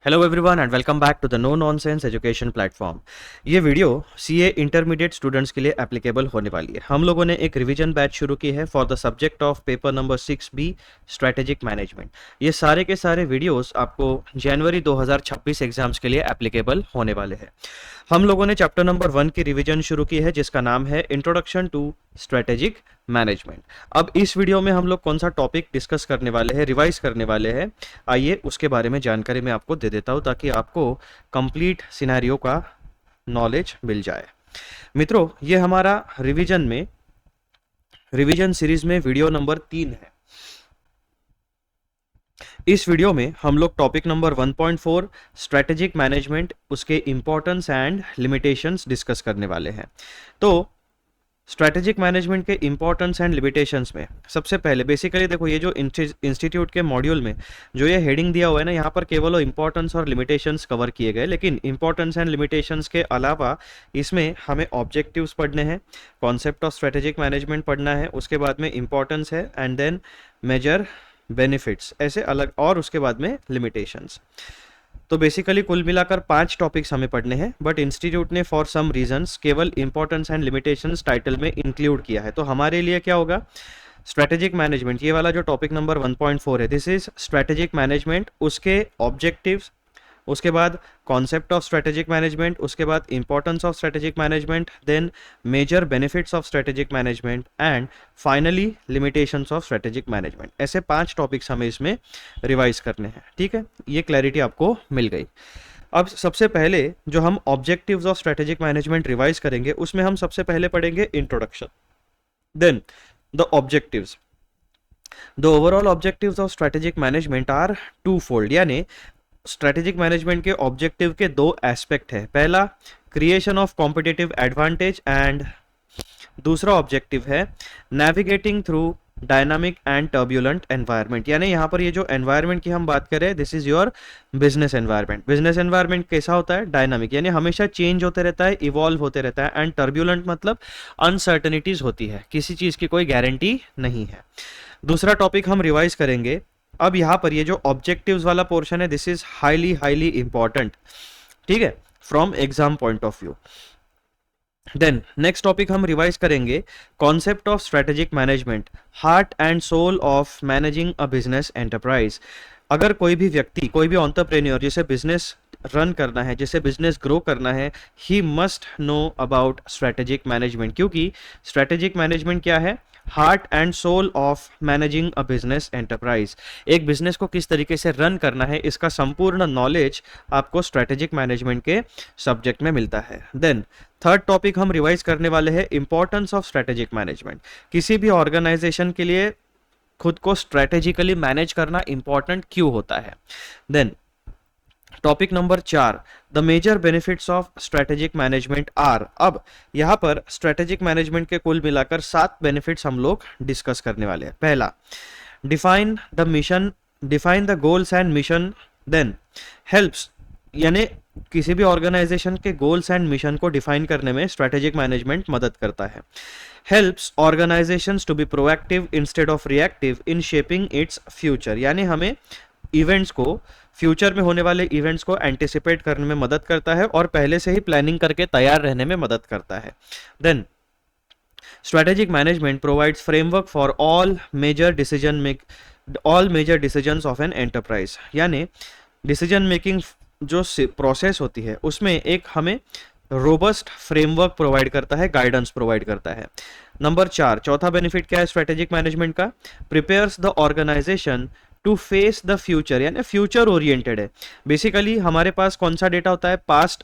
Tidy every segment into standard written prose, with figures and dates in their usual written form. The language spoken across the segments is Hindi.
Hello everyone and welcome back to the no nonsense education platform. ये वीडियो सीए इंटरमीडिएट स्टूडेंट्स के लिए एप्लीकेबल होने वाली है। हम लोगों ने एक रिवीजन बैच शुरू की है for the subject of paper number 6B strategic management. ये सारे के सारे वीडियोस आपको जनवरी 2026 एग्जाम्स के लिए एप्लीकेबल होने वाले हैं। हम लोगों ने चैप्टर नंबर 1 की रिवीजन शुरू की है जिसका नाम है इंट्रोडक्शन टू स्ट्रेटेजिक मैनेजमेंट। अब इस वीडियो में हम लोग कौन सा टॉपिक डिस्कस करने वाले हैं, रिवाइज करने वाले हैं, आइए उसके बारे में जानकारी मैं आपको दे देता हूं ताकि आपको कंप्लीट सिनेरियो का नॉलेज मिल जाए। मित्रों, ये हमारा रिवीजन सीरीज में वीडियो नंबर 3 है। इस वीडियो में हम लोग टॉपिक नंबर 1.4 स्ट्रेटेजिक मैनेजमेंट, उसके इंपॉर्टेंस एंड लिमिटेशंस डिस्कस करने वाले हैं। तो स्ट्रेटेजिक मैनेजमेंट के इंपॉर्टेंस एंड लिमिटेशंस में सबसे पहले बेसिकली देखो, ये जो इंस्टीट्यूट के मॉड्यूल में जो ये हेडिंग दिया हुआ है ना, यहाँ पर केवल इंपॉर्टेंस और लिमिटेशंस कवर किए गए, लेकिन इंपॉर्टेंस एंड लिमिटेशंस के अलावा इसमें हमें ऑब्जेक्टिव्स पढ़ने हैं, कॉन्सेप्ट ऑफ स्ट्रेटेजिक मैनेजमेंट पढ़ना है, उसके बाद में इंपॉर्टेंस है एंड देन मेजर बेनिफिट्स, ऐसे अलग, और उसके बाद में लिमिटेशंस। तो बेसिकली कुल मिलाकर 5 टॉपिक्स हमें पढ़ने हैं, बट इंस्टीट्यूट ने फॉर सम रीजंस केवल इंपॉर्टेंस एंड लिमिटेशंस टाइटल में इंक्लूड किया है। तो हमारे लिए क्या होगा, स्ट्रेटेजिक मैनेजमेंट, ये वाला जो टॉपिक नंबर 1.4 है, दिस इज स्ट्रेटेजिक मैनेजमेंट, उसके ऑब्जेक्टिव्स, उसके बाद कॉन्सेप्ट ऑफ स्ट्रेटेजिक मैनेजमेंट, उसके बाद importance of strategic management, then major benefits of strategic management and finally limitations of strategic management. ऐसे 5 टॉपिक्स हमें इसमें रिवाइज करने हैं। ठीक है, ये क्लैरिटी आपको मिल गई। अब सबसे पहले जो हम objectives of strategic management revise करेंगे उसमें हम सबसे पहले पढ़ेंगे introduction, then the objectives. The overall objectives of strategic management are to fold, यानी स्ट्रेटेजिक मैनेजमेंट के ऑब्जेक्टिव के 2 एस्पेक्ट है। पहला creation of competitive advantage and दूसरा ऑब्जेक्टिव है navigating through dynamic and turbulent environment. यानी यहाँ पर ये जो एनवायरनमेंट की हम बात करें, this is your business environment. Business environment कैसा होता है, डायनामिक, यानी हमेशा चेंज होते रहता है, इवॉल्व होते रहता है, एंड टर्ब्यूलेंट मतलब अनसर्टनिटीज होती है, किसी चीज की कोई गारंटी नहीं है। दूसरा टॉपिक हम रिवाइज करेंगे। अब यहाँ पर ये जो ऑब्जेक्टिव्स वाला पोर्शन है, दिस इज हाईली इंपॉर्टेंट, ठीक है, from exam point of view. Then next topic हम रिवाइज करेंगे, concept of strategic management, heart and soul of managing a business enterprise. अगर कोई भी व्यक्ति, कोई भी एंटरप्रेन्योर जिसे बिजनेस रन करना है, जिसे बिजनेस ग्रो करना है, he must know about strategic management, क्योंकि स्ट्रेटेजिक मैनेजमेंट क्या है, heart and soul of managing a business enterprise. एक बिजनेस को किस तरीके से रन करना है, इसका संपूर्ण नॉलेज आपको स्ट्रेटेजिक मैनेजमेंट के सब्जेक्ट में मिलता है। देन थर्ड टॉपिक हम रिवाइज करने वाले हैं, इंपॉर्टेंस ऑफ स्ट्रेटेजिक मैनेजमेंट। किसी भी ऑर्गेनाइजेशन के लिए खुद को स्ट्रेटेजिकली मैनेज करना इंपॉर्टेंट क्यों होता है। Then topic number 4, the major benefits of strategic management are. अब यहाँ पर स्ट्रेटेजिक मैनेजमेंट के कुल मिलाकर 7 बेनिफिट्स हम लोग डिस्कस करने वाले हैं। पहला, define the goals and mission, then helps, यानी किसी भी ऑर्गेनाइजेशन के गोल्स एंड मिशन को डिफाइन करने में स्ट्रेटेजिक मैनेजमेंट मदद करता है। Helps organizations to be proactive instead of reactive in shaping its future, यानी हमें इवेंट्स को, फ्यूचर में होने वाले इवेंट्स को एंटिसिपेट करने में मदद करता है और पहले से ही प्लानिंग करके तैयार रहने में मदद करता है। Then strategic management provides framework for all major decisions of an enterprise, यानी डिसीजन मेकिंग जो प्रोसेस होती है उसमें एक हमें रोबस्ट फ्रेमवर्क प्रोवाइड करता है, गाइडेंस प्रोवाइड करता है। नंबर 4, चौथा बेनिफिट क्या है स्ट्रेटेजिक मैनेजमेंट का, prepares the organization to face the future, यानी फ्यूचर ओरिएंटेड है। बेसिकली हमारे पास कौन सा डेटा होता है, पास्ट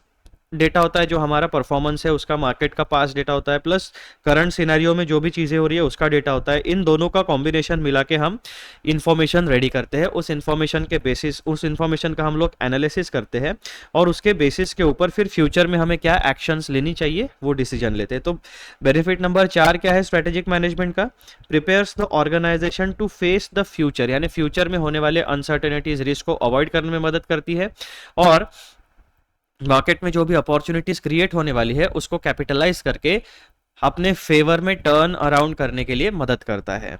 डेटा होता है, जो हमारा परफॉर्मेंस है उसका, मार्केट का पास्ट डेटा होता है, प्लस करंट सिनेरियो में जो भी चीज़ें हो रही है उसका डेटा होता है। इन दोनों का कॉम्बिनेशन मिला के हम इंफॉर्मेशन रेडी करते हैं। उस इंफॉर्मेशन के बेसिस, उस इंफॉर्मेशन का हम लोग एनालिसिस करते हैं और उसके बेसिस के ऊपर फिर फ्यूचर में हमें क्या एक्शंस लेनी चाहिए वो डिसीजन लेते हैं। तो बेनिफिट नंबर 4 क्या है स्ट्रेटेजिक मैनेजमेंट का, prepares the organization to face the future, यानी फ्यूचर में होने वाले अनसर्टेनिटीज, रिस्क को अवॉइड करने में मदद करती है और मार्केट में जो भी अपॉर्चुनिटीज क्रिएट होने वाली है उसको कैपिटलाइज करके अपने फेवर में टर्न अराउंड करने के लिए मदद करता है।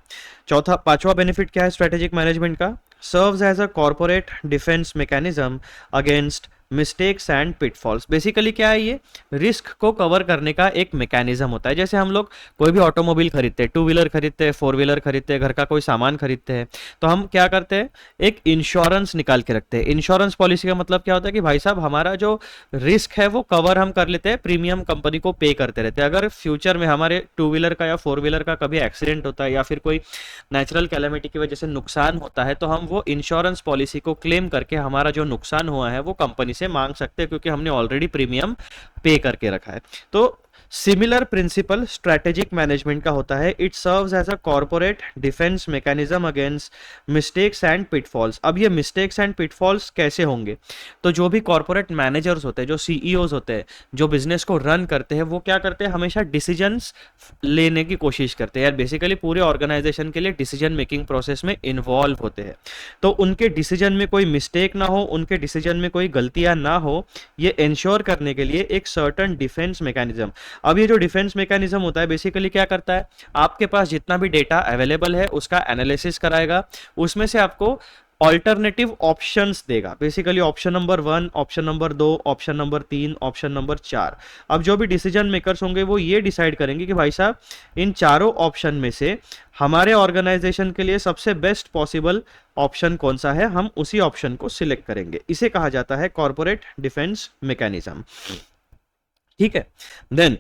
पांचवा बेनिफिट क्या है स्ट्रेटेजिक मैनेजमेंट का, serves as a corporate defense mechanism against mistakes and pitfalls. Basically क्या है, ये रिस्क को कवर करने का एक मैकेनिज्म होता है। जैसे हम लोग कोई भी ऑटोमोबाइल खरीदते हैं, टू व्हीलर खरीदते हैं, फोर व्हीलर खरीदते हैं, घर का कोई सामान खरीदते हैं, तो हम क्या करते हैं, एक इंश्योरेंस निकाल के रखते हैं। इंश्योरेंस पॉलिसी का मतलब क्या होता है कि भाई साहब हमारा जो रिस्क है वो कवर हम कर लेते हैं, प्रीमियम कंपनी को पे करते रहते हैं। अगर फ्यूचर में हमारे टू व्हीलर का या फोर व्हीलर का कभी एक्सीडेंट होता है या फिर कोई नेचुरल कैलेमिटी की वजह से नुकसान होता है, तो हम वो इंश्योरेंस पॉलिसी को क्लेम करके हमारा जो नुकसान हुआ है वो कंपनी से मांग सकते हैं, क्योंकि हमने ऑलरेडी प्रीमियम पे करके रखा है। तो सिमिलर प्रिंसिपल स्ट्रेटेजिक मैनेजमेंट का होता है। It serves as a corporate defence mechanism against mistakes and pitfalls. अब ये मिस्टेक्स एंड पिटफॉल्स कैसे होंगे, तो जो भी कॉर्पोरेट मैनेजर्स होते हैं, जो सीईओज होते हैं, जो बिजनेस को रन करते हैं, वो क्या करते हैं, हमेशा डिसीजंस लेने की कोशिश करते हैं। यार बेसिकली पूरे ऑर्गेनाइजेशन के लिए डिसीजन मेकिंग प्रोसेस में इन्वॉल्व होते हैं। तो उनके डिसीजन में कोई मिस्टेक ना हो, उनके डिसीजन में कोई गलतियां ना हो, ये इंश्योर करने के लिए एक सर्टन डिफेंस मैकेनिज्म। अब ये जो डिफेंस मैकेनिज्म होता है बेसिकली क्या करता है, आपके पास जितना भी डेटा अवेलेबल है उसका एनालिसिस कराएगा, उसमें से आपको ऑल्टरनेटिव ऑप्शंस देगा। Basically option number 1, option number 2, option number 3, option number 4। अब जो भी डिसीजन मेकर्स होंगे वो ये डिसाइड करेंगे कि भाई साहब इन चारों ऑप्शन में से हमारे ऑर्गेनाइजेशन के लिए सबसे बेस्ट पॉसिबल ऑप्शन कौन सा है, हम उसी ऑप्शन को सिलेक्ट करेंगे। इसे कहा जाता है कॉर्पोरेट डिफेंस मैकेनिज्म। ठीक है, देन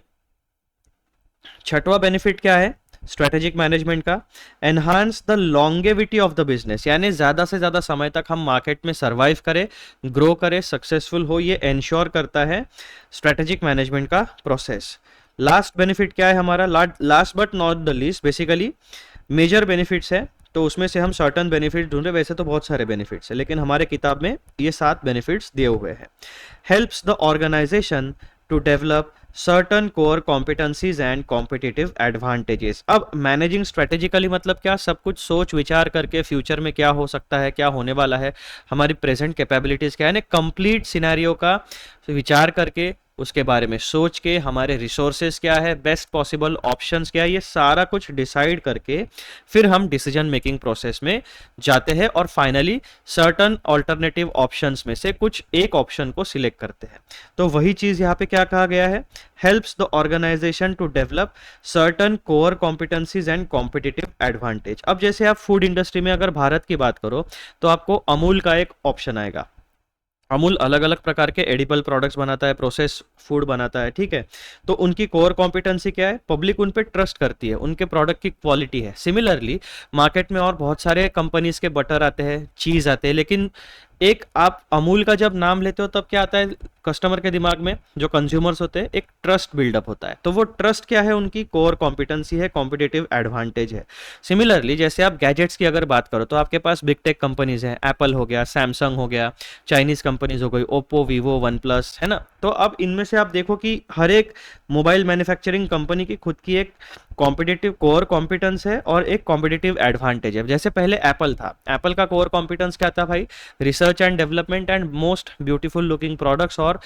छठवां बेनिफिट क्या है स्ट्रेटेजिक मैनेजमेंट का, enhance the longevity of the business, यानी ज्यादा से ज्यादा समय तक हम मार्केट में सर्वाइव करें, ग्रो करें, सक्सेसफुल हो, ये एंश्योर करता है स्ट्रेटेजिक मैनेजमेंट का प्रोसेस। लास्ट बेनिफिट क्या है हमारा, last but not the least, basically major benefits है, तो उसमें से हम सर्टन बेनिफिट ढूंढ रहे। वैसे तो बहुत सारे बेनिफिट्स है, लेकिन हमारे किताब में ये 7 बेनिफिट्स दिए हुए हैं। Helps the organization to develop certain core competencies and competitive advantages. अब मैनेजिंग स्ट्रेटेजिकली मतलब क्या, सब कुछ सोच विचार करके फ्यूचर में क्या हो सकता है, क्या होने वाला है, हमारी प्रेजेंट कैपेबिलिटीज क्या है, कंप्लीट सिनेरियो का विचार करके, उसके बारे में सोच के, हमारे रिसोर्सेज क्या है, बेस्ट पॉसिबल ऑप्शंस क्या है, ये सारा कुछ डिसाइड करके फिर हम डिसीजन मेकिंग प्रोसेस में जाते हैं और फाइनली सर्टन ऑल्टरनेटिव ऑप्शंस में से कुछ एक ऑप्शन को सिलेक्ट करते हैं। तो वही चीज यहाँ पे क्या कहा गया है, helps the organization to develop certain core competencies and competitive advantage। अब जैसे आप फूड इंडस्ट्री में अगर भारत की बात करो तो आपको अमूल का एक ऑप्शन आएगा। अमूल अलग अलग प्रकार के एडिबल प्रोडक्ट्स बनाता है, प्रोसेस फूड बनाता है, ठीक है। तो उनकी कोर कॉम्पिटेंसी क्या है, पब्लिक उन पे ट्रस्ट करती है, उनके प्रोडक्ट की क्वालिटी है। सिमिलरली मार्केट में और बहुत सारे कंपनीज के बटर आते हैं, चीज आते हैं, लेकिन एक आप अमूल का जब नाम लेते हो तब क्या आता है कस्टमर के दिमाग में, जो कंज्यूमर्स होते हैं, एक ट्रस्ट बिल्डअप होता है। तो वो ट्रस्ट क्या है, उनकी कोर कॉम्पिटेंसी है, कॉम्पिटिटिव एडवांटेज है। सिमिलरली जैसे आप गैजेट्स की अगर बात करो तो आपके पास बिग टेक कंपनीज हैं, एप्पल हो गया, सैमसंग हो गया, चाइनीज कंपनीज हो गई, ओप्पो, वीवो, वन प्लस, है ना। तो अब इनमें से आप देखो कि हर एक मोबाइल मैन्युफैक्चरिंग कंपनी की खुद की एक कॉम्पिटिटिव कोर कॉम्पिटेंस है और एक कॉम्पिटिटिव एडवांटेज है। जैसे पहले एप्पल था, एप्पल का कोर कॉम्पिटेंस क्या था भाई, research and development and most beautiful looking products और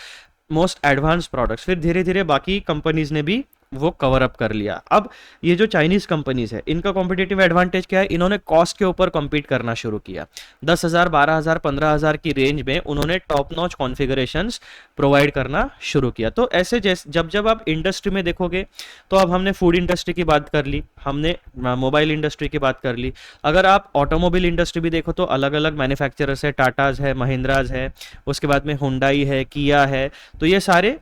मोस्ट एडवांस प्रोडक्ट्स। फिर धीरे धीरे बाकी कंपनीज ने भी वो कवर अप कर लिया। अब ये जो चाइनीज कंपनीज है इनका कॉम्पिटिटिव एडवांटेज क्या है, इन्होंने कॉस्ट के ऊपर कम्पीट करना शुरू किया। 10,000, 12,000, 15,000 की रेंज में उन्होंने टॉप नॉच कॉन्फ़िगरेशंस प्रोवाइड करना शुरू किया। तो ऐसे जैसे जब आप इंडस्ट्री में देखोगे, तो अब हमने फूड इंडस्ट्री की बात कर ली, हमने मोबाइल इंडस्ट्री की बात कर ली, अगर आप ऑटोमोबाइल इंडस्ट्री भी देखो तो अलग अलग मैन्युफैक्चरर्स है, टाटाज है, महिंद्राज है, उसके बाद में हुंडई है, किया है, तो ये सारे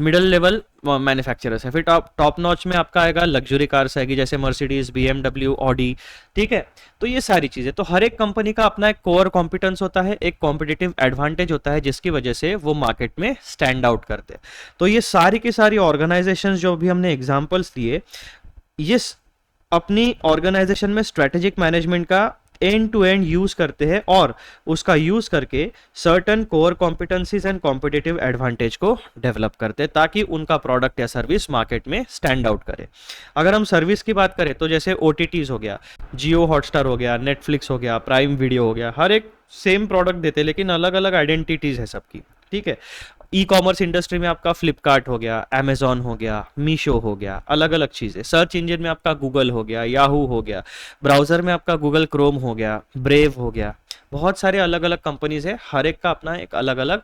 मिडल लेवल मैन्युफैक्चरर्स है। फिर टॉप नॉच में आपका आएगा लग्जरी कार्स आएगी, जैसे मर्सिडीज, बीएमडब्ल्यू, ऑडी, ठीक है। तो ये सारी चीजें, तो हर एक कंपनी का अपना एक कोर कॉम्पिटेंस होता है, एक कॉम्पिटिटिव एडवांटेज होता है, जिसकी वजह से वो मार्केट में स्टैंड आउट करते हैं। तो ये सारी की सारी ऑर्गेनाइजेशंस जो भी हमने एग्जांपल्स दिए, ये अपनी ऑर्गेनाइजेशन में स्ट्रेटेजिक मैनेजमेंट का एंड टू एंड यूज करते हैं और उसका यूज करके certain core competencies and competitive advantage को डेवलप करते हैं, ताकि उनका प्रोडक्ट या सर्विस मार्केट में स्टैंड आउट करे। अगर हम सर्विस की बात करें तो जैसे ओटीटीज हो गया, जियो हॉटस्टार हो गया, नेटफ्लिक्स हो गया, प्राइम वीडियो हो गया, हर एक सेम प्रोडक्ट देते हैं लेकिन अलग अलग आइडेंटिटीज है सबकी, ठीक है। ई कॉमर्स इंडस्ट्री में आपका फ्लिपकार्ट हो गया, अमेजॉन हो गया, मीशो हो गया, अलग अलग चीज़ें। सर्च इंजन में आपका गूगल हो गया, याहू हो गया, ब्राउज़र में आपका गूगल क्रोम हो गया, ब्रेव हो गया, बहुत सारे अलग अलग कंपनीज है, हर एक का अपना एक अलग अलग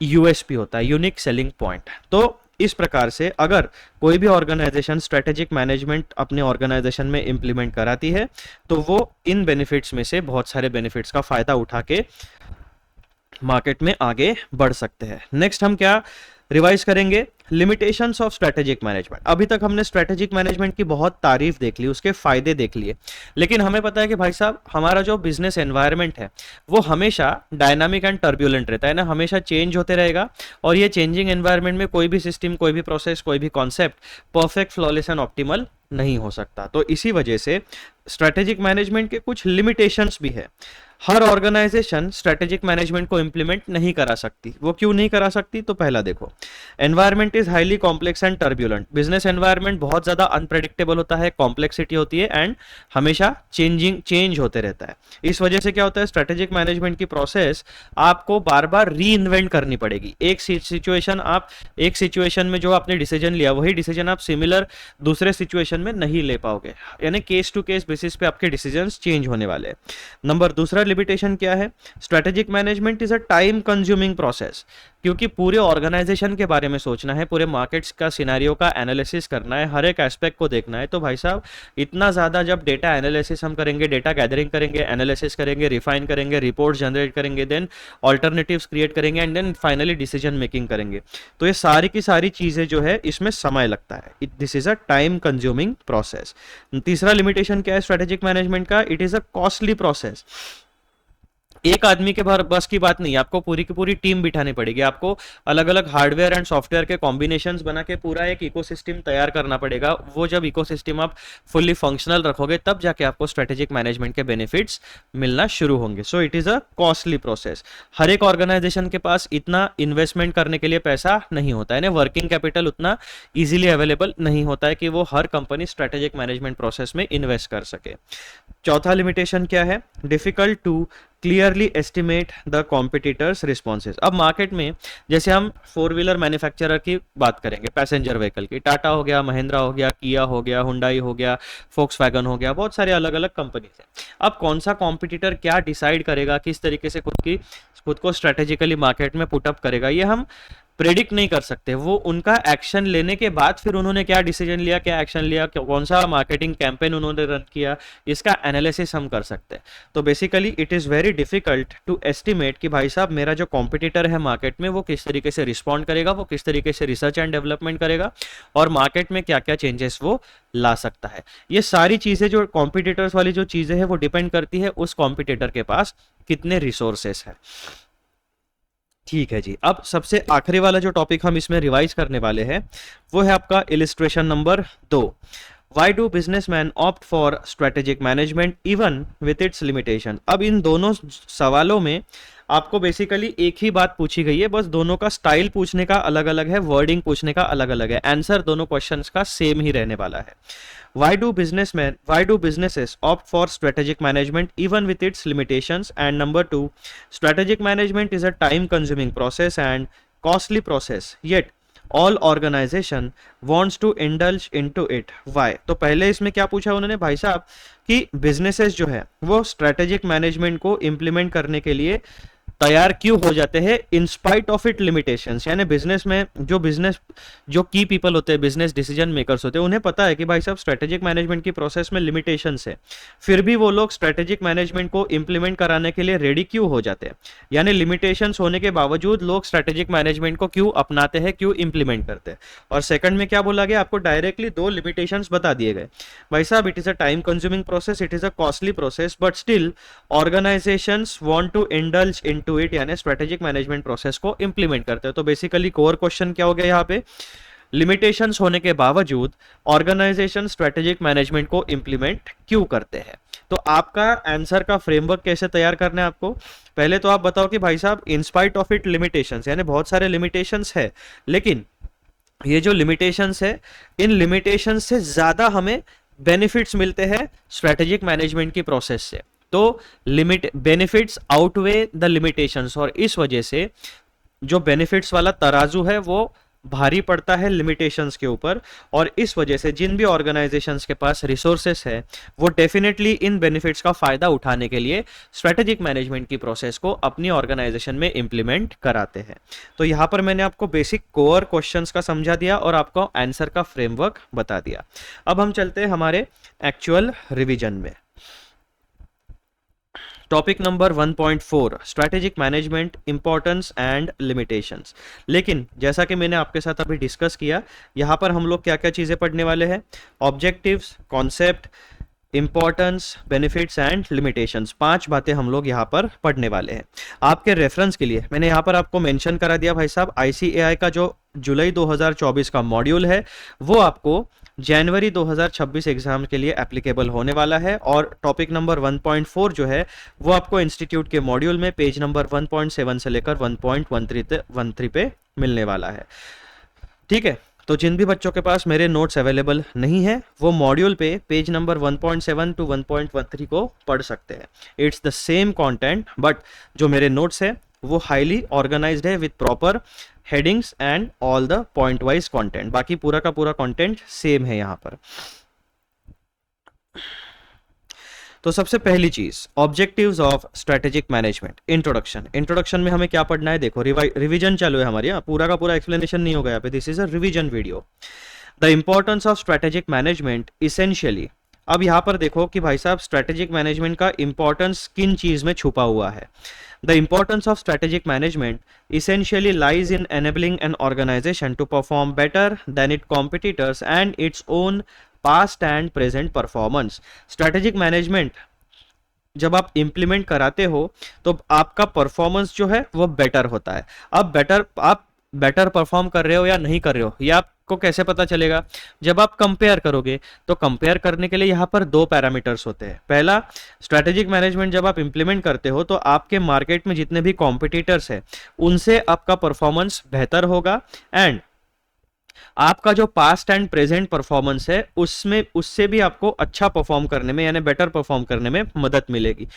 यूएसपी होता है, यूनिक सेलिंग पॉइंट। तो इस प्रकार से अगर कोई भी ऑर्गेनाइजेशन स्ट्रेटेजिक मैनेजमेंट अपने ऑर्गेनाइजेशन में इंप्लीमेंट कराती है तो वो इन बेनिफिट्स में से बहुत सारे बेनिफिट्स का फायदा उठा के मार्केट में आगे बढ़ सकते हैं। नेक्स्ट हम क्या रिवाइज करेंगे, लिमिटेशंस ऑफ स्ट्रेटेजिक मैनेजमेंट। अभी तक हमने स्ट्रेटेजिक मैनेजमेंट की बहुत तारीफ देख ली, उसके फायदे देख लिए, लेकिन हमें पता है कि भाई साहब हमारा जो बिजनेस एनवायरनमेंट है वो हमेशा डायनामिक एंड टर्ब्यूलेंट रहता है ना, हमेशा चेंज होते रहेगा। और ये चेंजिंग एनवायरनमेंट में कोई भी सिस्टम, कोई भी प्रोसेस, कोई भी concept perfect, flawless and optimal नहीं हो सकता। तो इसी वजह से स्ट्रेटेजिक मैनेजमेंट के कुछ लिमिटेशंस भी है। हर ऑर्गेनाइजेशन स्ट्रेटेजिक मैनेजमेंट को इंप्लीमेंट नहीं करा सकती। वो क्यों नहीं करा सकती, तो पहला देखो, environment is highly complex and turbulent. Business environment बहुत ज्यादा अनप्रेडिक्टेबल होता है, कॉम्प्लेक्सिटी होती है एंड हमेशा चेंज होते रहता है। इस वजह से क्या होता है, स्ट्रेटेजिक मैनेजमेंट की प्रोसेस आपको बार बार री इन्वेंट करनी पड़ेगी। एक सिचुएशन में जो आपने डिसीजन लिया वही डिसीजन आप सिमिलर दूसरे सिचुएशन में नहीं ले पाओगे, यानी केस टू केस बेसिस पे आपके डिसीजंस चेंज होने वाले हैं। नंबर दूसरा लिमिटेशन क्या है, strategic management is a time consuming process. क्योंकि पूरे ऑर्गेनाइजेशन के बारे में सोचना है, पूरे मार्केट्स का सिनेरियो का एनालिसिस करना है, हर एक एस्पेक्ट को देखना है, तो भाई साहब इतना ज़्यादा जब डेटा एनालिसिस हम करेंगे, डेटा गैदरिंग करेंगे, एनालिसिस करेंगे, रिफाइन करेंगे, रिपोर्ट जनरेट करेंगे, देन ऑल्टरनेटिव्स क्रिएट करेंगे and then finally decision making करेंगे, तो ये सारी की सारी चीज़ें जो है इसमें समय लगता है। This is a time consuming process. तीसरा लिमिटेशन क्या है स्ट्रेटेजिक मैनेजमेंट का, it is a costly process. एक आदमी के बस की बात नहीं, आपको पूरी की पूरी टीम बिठानी पड़ेगी, आपको अलग अलग हार्डवेयर एंड सॉफ्टवेयर के कॉम्बिनेशंस बना के पूरा एक इकोसिस्टम तैयार करना पड़ेगा। वो जब इकोसिस्टम आप फुल्ली फंक्शनल रखोगे तब जाके आपको स्ट्रेटेजिक मैनेजमेंट के बेनिफिट्स मिलना शुरू होंगे। So it is a costly process. हर एक ऑर्गेनाइजेशन के पास इतना इन्वेस्टमेंट करने के लिए पैसा नहीं होता है ना, वर्किंग कैपिटल उतना इजीली अवेलेबल नहीं होता है कि वो हर कंपनी स्ट्रेटेजिक मैनेजमेंट प्रोसेस में इन्वेस्ट कर सके। चौथा लिमिटेशन क्या है, difficult to clearly estimate the competitors responses. अब मार्केट में जैसे हम फोर व्हीलर मैन्युफैक्चरर की बात करेंगे, पैसेंजर व्हीकल की, टाटा हो गया, महिंद्रा हो गया, किया हो गया, हुंडई हो गया, फोक्सवैगन हो गया, बहुत सारे अलग अलग कंपनीज हैं। अब कौन सा कॉम्पिटिटर क्या डिसाइड करेगा, किस तरीके से खुद को स्ट्रेटेजिकली मार्केट में पुटअप करेगा, ये हम प्रेडिक्ट नहीं कर सकते। वो उनका एक्शन लेने के बाद फिर उन्होंने क्या डिसीजन लिया, क्या एक्शन लिया, कौन सा मार्केटिंग कैंपेन उन्होंने रन किया, इसका एनालिसिस हम कर सकते हैं। तो basically it is very difficult to estimate कि भाई साहब मेरा जो कॉम्पिटिटर है मार्केट में वो किस तरीके से रिस्पॉन्ड करेगा, वो किस तरीके से रिसर्च एंड डेवलपमेंट करेगा और मार्केट में क्या क्या चेंजेस वो ला सकता है। ये सारी चीज़ें जो कॉम्पिटिटर्स वाली जो चीज़ें हैं वो डिपेंड करती है उस कॉम्पिटिटर के पास कितने रिसोर्सेस हैं। ठीक है जी, अब सबसे आखिरी वाला जो टॉपिक हम इसमें रिवाइज करने वाले हैं वो है आपका illustration number 2। Why do businessman opt for strategic management even with its limitation. अब इन दोनों सवालों में आपको बेसिकली एक ही बात पूछी गई है, बस दोनों का स्टाइल पूछने का अलग अलग है, वर्डिंग पूछने का अलग अलग है, आंसर दोनों क्वेश्चंस का सेम ही रहने वाला है। Why do businesses opt for strategic management even with its limitations? And number 2, strategic management is a time consuming process and costly process, yet all organization wants to indulge into it. Why? तो पहले इसमें क्या पूछा उन्होंने भाई साहब कि businesses जो है वो strategic management को implement करने के लिए तैयार क्यों हो जाते हैं in spite of it limitations. यानी बिजनेस में जो की पीपल होते हैं, बिजनेस डिसीजन मेकर्स होते हैं, उन्हें पता है कि भाई साहब स्ट्रेटेजिक मैनेजमेंट की प्रोसेस में लिमिटेशंस है, फिर भी वो लोग स्ट्रेटेजिक मैनेजमेंट को इंप्लीमेंट कराने के लिए रेडी क्यों हो जाते हैं। यानी लिमिटेशंस होने के बावजूद लोग स्ट्रेटेजिक मैनेजमेंट को क्यों अपनाते हैं, क्यों इंप्लीमेंट करते हैं। और सेकंड में क्या बोला गया, आपको डायरेक्टली 2 लिमिटेशंस बता दिए गए। भाई साहब it is a time consuming process, it is a costly process, but still organizations want to indulge into it, यानी स्ट्रेटेजिक मैनेजमेंट प्रोसेस को इंप्लीमेंट करते हैं। तो बेसिकली कोर क्वेश्चन क्या हो गया यहाँ पे, लिमिटेशंस होने के बावजूद ऑर्गेनाइजेशन स्ट्रेटेजिक मैनेजमेंट को इंप्लीमेंट क्यों करते हैं। तो आपका आंसर का फ्रेमवर्क कैसे तैयार करना है आपको, पहले तो आप बताओ कि भाई साहब in spite of it limitations, यानी बहुत सारे लिमिटेशंस है, लेकिन ये जो लिमिटेशंस है इन लिमिटेशंस से ज्यादा हमें बेनिफिट्स मिलते हैं स्ट्रेटेजिक मैनेजमेंट की प्रोसेस से। तो बेनिफिट्स आउटवे द लिमिटेशंस, और इस वजह से जो बेनिफिट्स वाला तराजू है वो भारी पड़ता है लिमिटेशंस के ऊपर, और इस वजह से जिन भी ऑर्गेनाइजेशंस के पास रिसोर्सेस है वो डेफिनेटली इन बेनिफिट्स का फायदा उठाने के लिए स्ट्रेटेजिक मैनेजमेंट की प्रोसेस को अपनी ऑर्गेनाइजेशन में इंप्लीमेंट कराते हैं। तो यहाँ पर मैंने आपको बेसिक कोर क्वेश्चंस का समझा दिया और आपको आंसर का फ्रेमवर्क बता दिया। अब हम चलते हैं हमारे एक्चुअल रिवीजन में। Topic number 1.4 strategic management importance and limitations. लेकिन जैसा कि मैंने आपके साथ अभी डिस्कस किया, यहाँ पर हम लोग क्या क्या चीज़ें पढ़ने वाले हैं, objectives, concept, importance, benefits and limitations, 5 बातें हम लोग यहाँ पर पढ़ने वाले हैं। आपके रेफरेंस के लिए मैंने यहाँ पर आपको मेंशन करा दिया भाई साहब, ICAI का जो जुलाई 2024 का मॉड्यूल है वो आपको जनवरी 2026 एग्जाम के लिए एप्लीकेबल होने वाला है, और टॉपिक नंबर 1.4 जो है वो आपको इंस्टीट्यूट के मॉड्यूल में पेज नंबर 1.7 से लेकर 1.13 पे मिलने वाला है। ठीक है, तो जिन भी बच्चों के पास मेरे नोट्स अवेलेबल नहीं है वो मॉड्यूल पे पेज नंबर 1.7 टू 1.13 को पढ़ सकते हैं। It's the same content, but जो मेरे नोट्स है वो हाईली ऑर्गेनाइज्ड है with proper headings and all the point wise content. बाकी पूरा का पूरा कंटेंट सेम है यहाँ पर। तो सबसे पहली चीज, objectives of strategic management. Introduction में हमें क्या पढ़ना है, देखो रिवीजन चालू है हमारी, पूरा का पूरा एक्सप्लेनेशन नहीं होगा यहाँ पे, this is a revision video. The importance of strategic management essentially. अब यहाँ पर देखो कि भाई साहब स्ट्रेटेजिक मैनेजमेंट का इंपॉर्टेंस किन चीज में छुपा हुआ है। The importance of strategic management essentially lies in enabling an organization to perform better than its competitors and its own past and present performance. Strategic management जब आप इंप्लीमेंट कराते हो तो आपका परफॉर्मेंस जो है वो बेटर होता है। अब आप बेटर परफॉर्म कर रहे हो या नहीं कर रहे हो, ये आपको कैसे पता चलेगा, जब आप कंपेयर करोगे। तो कंपेयर करने के लिए यहाँ पर 2 पैरामीटर्स होते हैं। पहला, स्ट्रैटेजिक मैनेजमेंट जब आप इंप्लीमेंट करते हो तो आपके मार्केट में जितने भी कॉम्पिटिटर्स हैं उनसे आपका परफॉर्मेंस बेहतर होगा, एंड आपका जो पास्ट एंड प्रेजेंट परफॉर्मेंस है उससे भी आपको अच्छा परफॉर्म करने में यानी बेटर परफॉर्म करने में मदद मिलेगी।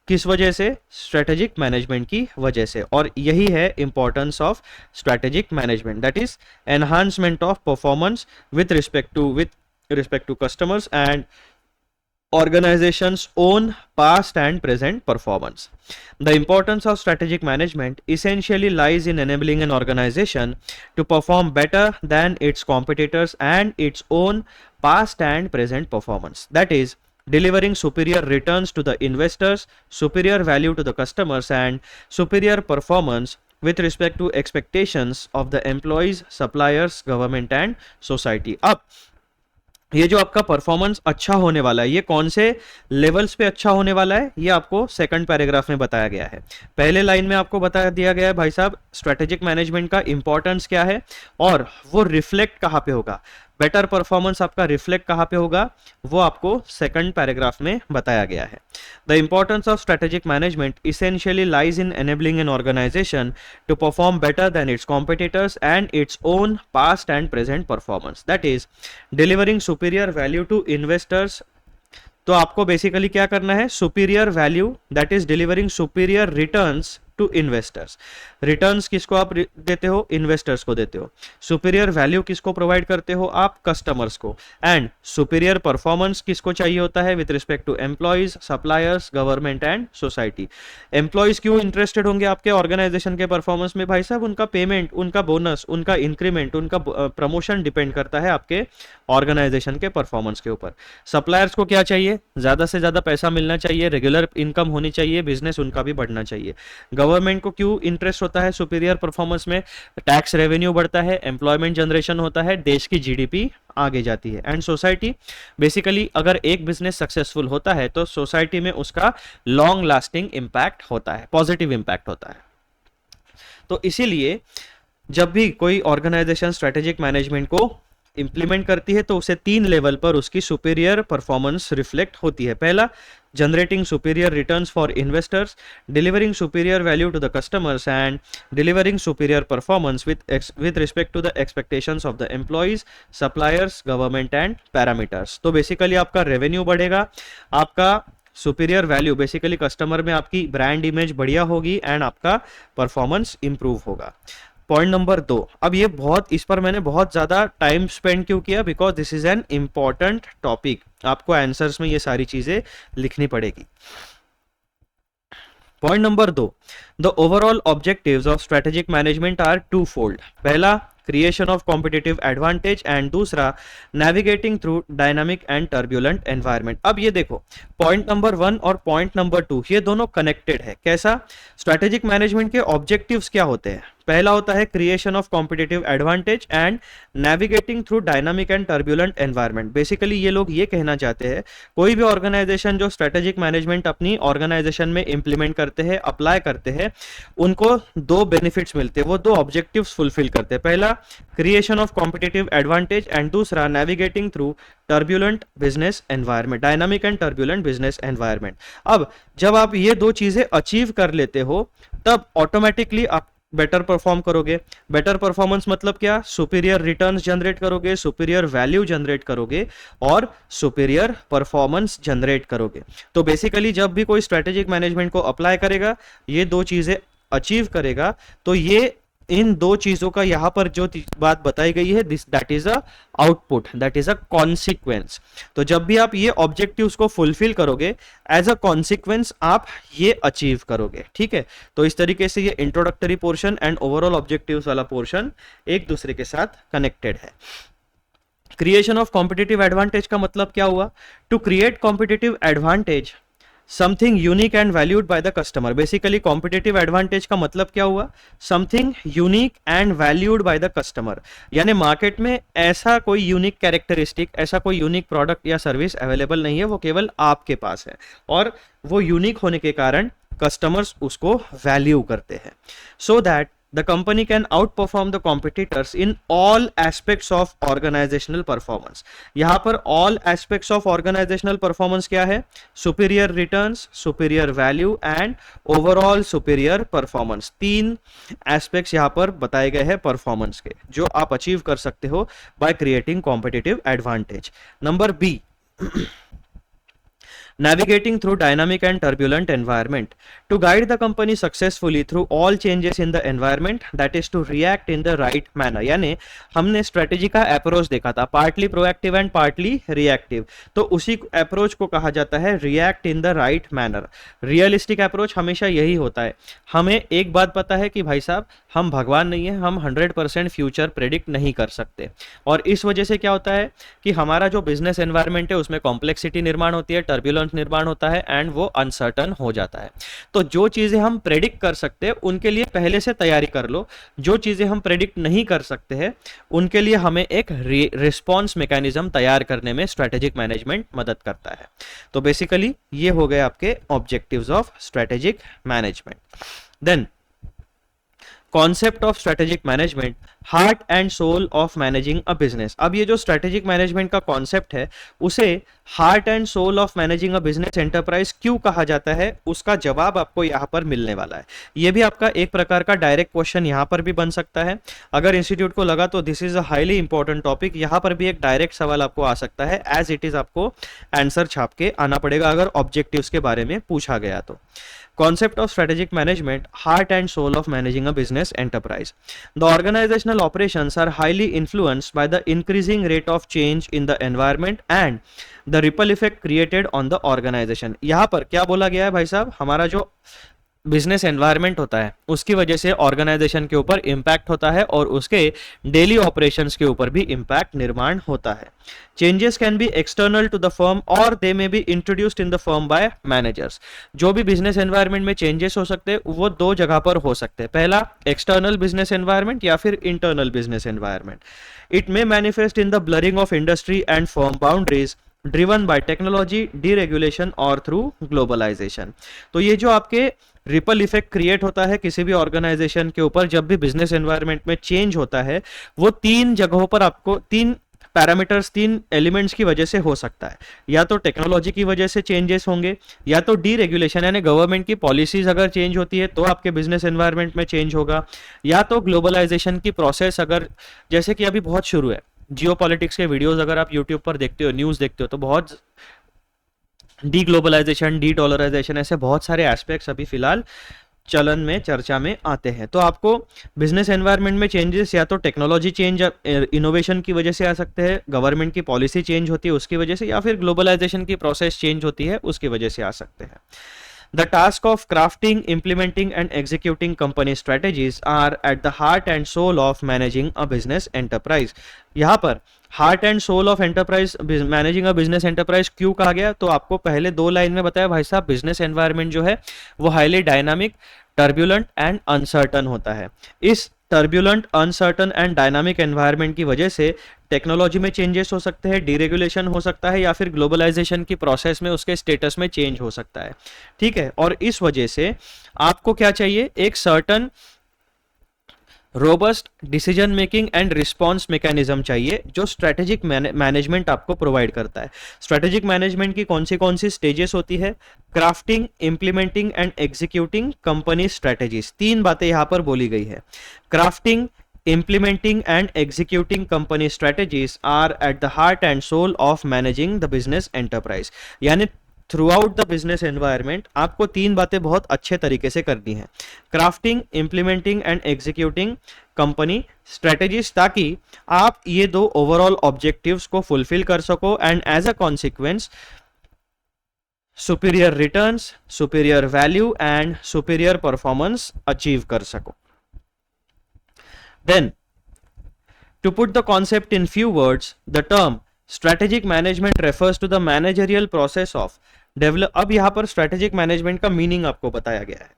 किस वजह से, स्ट्रेटेजिक मैनेजमेंट की वजह से। और यही है importance of strategic management, that is enhancement of performance with respect to customers and organization's own past and present performance. The importance of strategic management essentially lies in enabling an organization to perform better than its competitors and its own past and present performance. That is, delivering superior returns to the investors, superior value to the customers, and superior performance with respect to expectations of the employees, suppliers, government and society. अब ये जो आपका परफॉर्मेंस अच्छा होने वाला है, ये कौन से लेवल्स पे अच्छा होने वाला है, ये आपको सेकंड पैराग्राफ में बताया गया है। पहले लाइन में आपको बता दिया गया है भाई साहब स्ट्रेटेजिक मैनेजमेंट का इंपॉर्टेंस क्या है और वो रिफ्लेक्ट कहाँ पे होगा, बेटर परफॉर्मेंस आपका रिफ्लेक्ट कहाँ पे होगा, वो आपको सेकंड पैराग्राफ में बताया गया है। The importance of strategic management essentially lies in enabling an organization to perform better than its competitors and its own past and present performance, that is delivering superior value to investors. तो आपको बेसिकली क्या करना है, superior value, that is delivering superior returns to investors. Returns किसको आप देते हो, इन्वेस्टर्स को देते हो। सुपीरियर वैल्यू किसको प्रोवाइड करते हो, आप कस्टमर्स को। एंड सुपीरियर परफॉर्मेंस किसको चाहिए होता है, with respect to employees, suppliers, government and society. Employees क्यों इंटरेस्टेड होंगे आपके ऑर्गेनाइजेशन के परफॉर्मेंस में भाई साहब, उनका पेमेंट, उनका बोनस, उनका इंक्रीमेंट, उनका प्रमोशन डिपेंड करता है आपके ऑर्गेनाइजेशन के परफॉर्मेंस के ऊपर। सप्लायर्स को क्या चाहिए, ज्यादा से ज्यादा पैसा मिलना चाहिए, रेगुलर इनकम होनी चाहिए, बिजनेस उनका भी बढ़ना चाहिए। गवर्नमेंट को क्यों इंटरेस्ट होता है सुपीरियर परफॉर्मेंस में, टैक्स रेवेन्यू बढ़ता है, एम्प्लॉयमेंट जनरेशन होता है, देश की जीडीपी आगे जाती है। एंड सोसाइटी, बेसिकली अगर एक बिजनेस सक्सेसफुल होता है तो सोसाइटी में उसका लॉन्ग लास्टिंग इंपैक्ट होता है, पॉजिटिव इंपैक्ट होता है। तो इसीलिए जब भी कोई ऑर्गेनाइजेशन स्ट्रेटेजिक मैनेजमेंट को इंप्लीमेंट करती है तो उसे 3 लेवल पर उसकी सुपीरियर परफॉर्मेंस रिफ्लेक्ट होती है। पहला, generating superior returns for investors, delivering superior value to the customers and delivering superior performance with respect to the expectations of the employees, suppliers, government and parameters. तो बेसिकली आपका रेवेन्यू बढ़ेगा, आपका सुपीरियर वैल्यू, बेसिकली कस्टमर में आपकी ब्रांड इमेज बढ़िया होगी एंड आपका परफॉर्मेंस इंप्रूव होगा। पॉइंट नंबर 2, अब ये बहुत, इस पर मैंने बहुत ज्यादा टाइम स्पेंड क्यों किया, because this is an important topic, आपको आंसर्स में ये सारी चीजें लिखनी पड़ेगी। Point number 2, the overall objectives of strategic management are to fold. पहला, creation of competitive advantage and दूसरा, navigating through dynamic and turbulent environment. अब ये देखो, पॉइंट नंबर 1 और पॉइंट नंबर 2 ये दोनों कनेक्टेड है। कैसा? स्ट्रेटेजिक मैनेजमेंट के ऑब्जेक्टिव्स क्या होते हैं? पहला होता है creation of competitive advantage and navigating through dynamic and turbulent environment. Basically ये लोग ये कहना चाहते हैं, कोई भी ऑर्गेनाइजेशन जो स्ट्रेटेजिक मैनेजमेंट अपनी ऑर्गेनाइजेशन में इंप्लीमेंट करते हैं, अप्लाई करते हैं, उनको दो बेनिफिट्स मिलते हैं, वो दो ऑब्जेक्टिव्स फुलफिल करते हैं। पहला, creation of competitive advantage and दूसरा, navigating through turbulent business environment, dynamic and turbulent business environment. अब जब आप ये दो चीजें अचीव कर लेते हो, तब ऑटोमेटिकली आप बेटर परफॉर्म करोगे। बेटर परफॉर्मेंस मतलब क्या? सुपीरियर रिटर्न्स जनरेट करोगे, सुपीरियर वैल्यू जनरेट करोगे और सुपीरियर परफॉर्मेंस जनरेट करोगे। तो बेसिकली जब भी कोई स्ट्रेटेजिक मैनेजमेंट को अप्लाई करेगा, ये दो चीजें अचीव करेगा, तो ये इन दो चीजों का यहां पर जो बात बताई गई है, this that is a output, that is a consequence. तो जब भी आप ये ऑब्जेक्टिव्स को फुलफिल करोगे, एज अ कॉन्सिक्वेंस आप ये अचीव करोगे। ठीक है, तो इस तरीके से ये introductory portion and overall objectives वाला पोर्शन एक दूसरे के साथ कनेक्टेड है। क्रिएशन ऑफ कॉम्पिटिटिव एडवांटेज का मतलब क्या हुआ? To create competitive advantage, something unique and valued by the customer. Basically competitive advantage का मतलब क्या हुआ? Something unique and valued by the customer, यानी मार्केट में ऐसा कोई यूनिक कैरेक्टरिस्टिक, ऐसा कोई यूनिक प्रोडक्ट या सर्विस अवेलेबल नहीं है, वो केवल आपके पास है, और वो यूनिक होने के कारण कस्टमर्स उसको वैल्यू करते हैं। So that the company can outperform the competitors in all aspects of organizational performance। यहां पर all aspects of organizational performance क्या है? superior returns, superior value and overall superior performance। तीन aspects यहां पर बताए गए हैं परफॉर्मेंस के, जो आप अचीव कर सकते हो by creating competitive advantage। Number B, navigating through dynamic and turbulent environment, to guide the company successfully through all changes in the environment, that is to react in the right manner। यानी हमने स्ट्रेटेजी का अप्रोच देखा था, partly proactive and partly reactive, तो उसी अप्रोच को कहा जाता है react in the right manner. Realistic approach हमेशा यही होता है, हमें एक बात पता है कि भाई साहब हम भगवान नहीं है, हम 100% फ्यूचर प्रेडिक्ट नहीं कर सकते, और इस वजह से क्या होता है कि हमारा जो बिजनेस एनवायरनमेंट है उसमें कॉम्प्लेक्सिटी निर्माण होती है, टर्बुलेंस निर्माण होता है एंड वो अनसर्टन हो जाता है। तो जो चीजें हम प्रेडिक्ट कर सकते हैं उनके लिए पहले से तैयारी कर लो, जो चीजें हम प्रेडिक्ट नहीं कर सकते हैं उनके लिए हमें एक रिस्पॉन्स मैकेनिज्म तैयार करने में स्ट्रेटेजिक मैनेजमेंट मदद करता है। तो बेसिकली ये हो गए आपके objectives of strategic management. Then concept of strategic management, heart and soul of managing a business. अब ये जो स्ट्रेटेजिक मैनेजमेंट का कॉन्सेप्ट है उसे heart and soul of managing a business enterprise क्यों कहा जाता है, उसका जवाब आपको यहाँ पर मिलने वाला है। ये भी आपका एक प्रकार का डायरेक्ट क्वेश्चन यहाँ पर भी बन सकता है, अगर इंस्टीट्यूट को लगा तो this is a highly important topic, यहाँ पर भी एक डायरेक्ट सवाल आपको आ सकता है, एज इट इज आपको आंसर छाप के आना पड़ेगा अगर ऑब्जेक्टिव्स के बारे में पूछा गया तो। Concept of strategic management, heart and soul of managing a business enterprise. The organizational operations are highly influenced by the increasing rate of change in the environment and the ripple effect created on the organization। यहाँ पर क्या बोला गया है भाई साहब, हमारा जो बिजनेस एनवायरनमेंट होता है उसकी वजह से ऑर्गेनाइजेशन के ऊपर इंपैक्ट होता है और उसके डेली ऑपरेशंस के ऊपर भी इंपैक्ट निर्माण होता है। Changes can be external to the firm और they may be introduced in the firm by managers. जो भी बिजनेस एनवायरनमेंट में चेंजेस हो सकते हैं वो दो जगह पर हो सकते हैं, पहला एक्सटर्नल बिजनेस एनवायरनमेंट या फिर internal business environment. It may manifest in the blurring of industry and firm boundaries driven by technology, deregulation और थ्रू ग्लोबलाइजेशन। तो ये जो आपके रिपल इफेक्ट क्रिएट होता है किसी भी ऑर्गेनाइजेशन के ऊपर जब भी बिजनेस एनवायरनमेंट में चेंज होता है, वो तीन जगहों पर आपको तीन पैरामीटर्स, तीन एलिमेंट्स की वजह से हो सकता है। या तो टेक्नोलॉजी की वजह से चेंजेस होंगे, या तो डीरेगुलेशन यानी गवर्नमेंट की पॉलिसीज अगर चेंज होती है तो आपके बिजनेस एनवायरनमेंट में चेंज होगा, या तो ग्लोबलाइजेशन की प्रोसेस अगर, जैसे कि अभी बहुत शुरू है जियो पॉलिटिक्स के वीडियोज अगर आप यूट्यूब पर देखते हो, न्यूज देखते हो, तो बहुत डी ग्लोबलाइजेशन, डी डॉलराइजेशन, ऐसे बहुत सारे एस्पेक्ट्स अभी फिलहाल चलन में, चर्चा में आते हैं। तो आपको बिजनेस एनवायरनमेंट में चेंजेस या तो टेक्नोलॉजी चेंज, इनोवेशन की वजह से आ सकते हैं, गवर्नमेंट की पॉलिसी चेंज होती है उसकी वजह से, या फिर ग्लोबलाइजेशन की प्रोसेस चेंज होती है उसकी वजह से आ सकते हैं। The task of crafting, implementing, and executing company strategies are at the heart and soul of managing a business enterprise. यहाँ पर heart and soul of enterprise, managing a business enterprise क्यों कहा गया? तो आपको पहले 2 लाइन में बताया भाई साहब, बिजनेस एनवायरनमेंट जो है वो highly dynamic, turbulent and uncertain होता है। इस turbulent, uncertain and dynamic environment की वजह से टेक्नोलॉजी में चेंजेस हो सकते हैं, डीरेगुलेशन हो सकता है, या फिर ग्लोबलाइजेशन की प्रोसेस में उसके स्टेटस में चेंज हो सकता है। ठीक है, और इस वजह से आपको क्या चाहिए? एक certain robust decision making and response mechanism चाहिए, जो स्ट्रेटेजिक मैनेजमेंट आपको प्रोवाइड करता है। स्ट्रेटेजिक मैनेजमेंट की कौन सी स्टेजेस होती है? Crafting, implementing and executing company strategies. 3 बातें यहां पर बोली गई है। Crafting, implementing and executing company strategies are at the heart and soul of managing the business enterprise। यानी through out the business environment आपको 3 बातें बहुत अच्छे तरीके से करनी है। Crafting, implementing and executing company strategies, ताकि आप ये 2 ओवरऑल ऑब्जेक्टिव्स को फुलफिल कर सको and as a consequence superior returns, superior value and superior performance achieve कर सको। Then, to put the concept in few words, the term strategic management refers to the managerial process of develop। अब यहां पर strategic management का meaning आपको बताया गया है।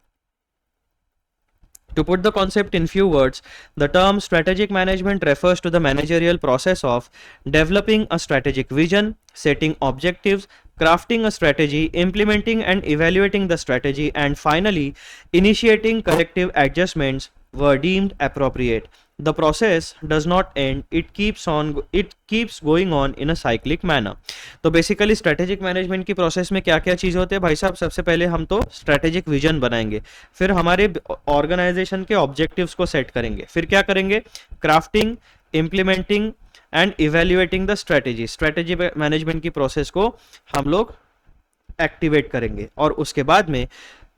To put the concept in few words, the term strategic management refers to the managerial process of developing a strategic vision, setting objectives, crafting a strategy, implementing and evaluating the strategy, and finally initiating corrective adjustments were deemed appropriate। The process does not end, it keeps going on in a cyclic manner। तो बेसिकली स्ट्रेटेजिक मैनेजमेंट की प्रोसेस में क्या क्या चीज़ होते हैं भाई साहब? सबसे पहले हम तो स्ट्रेटेजिक विजन बनाएंगे, फिर हमारे ऑर्गेनाइजेशन के ऑब्जेक्टिव्स को सेट करेंगे, फिर क्या करेंगे? Crafting, implementing and evaluating the strategy. Strategy management की प्रोसेस को हम लोग एक्टिवेट करेंगे, और उसके बाद में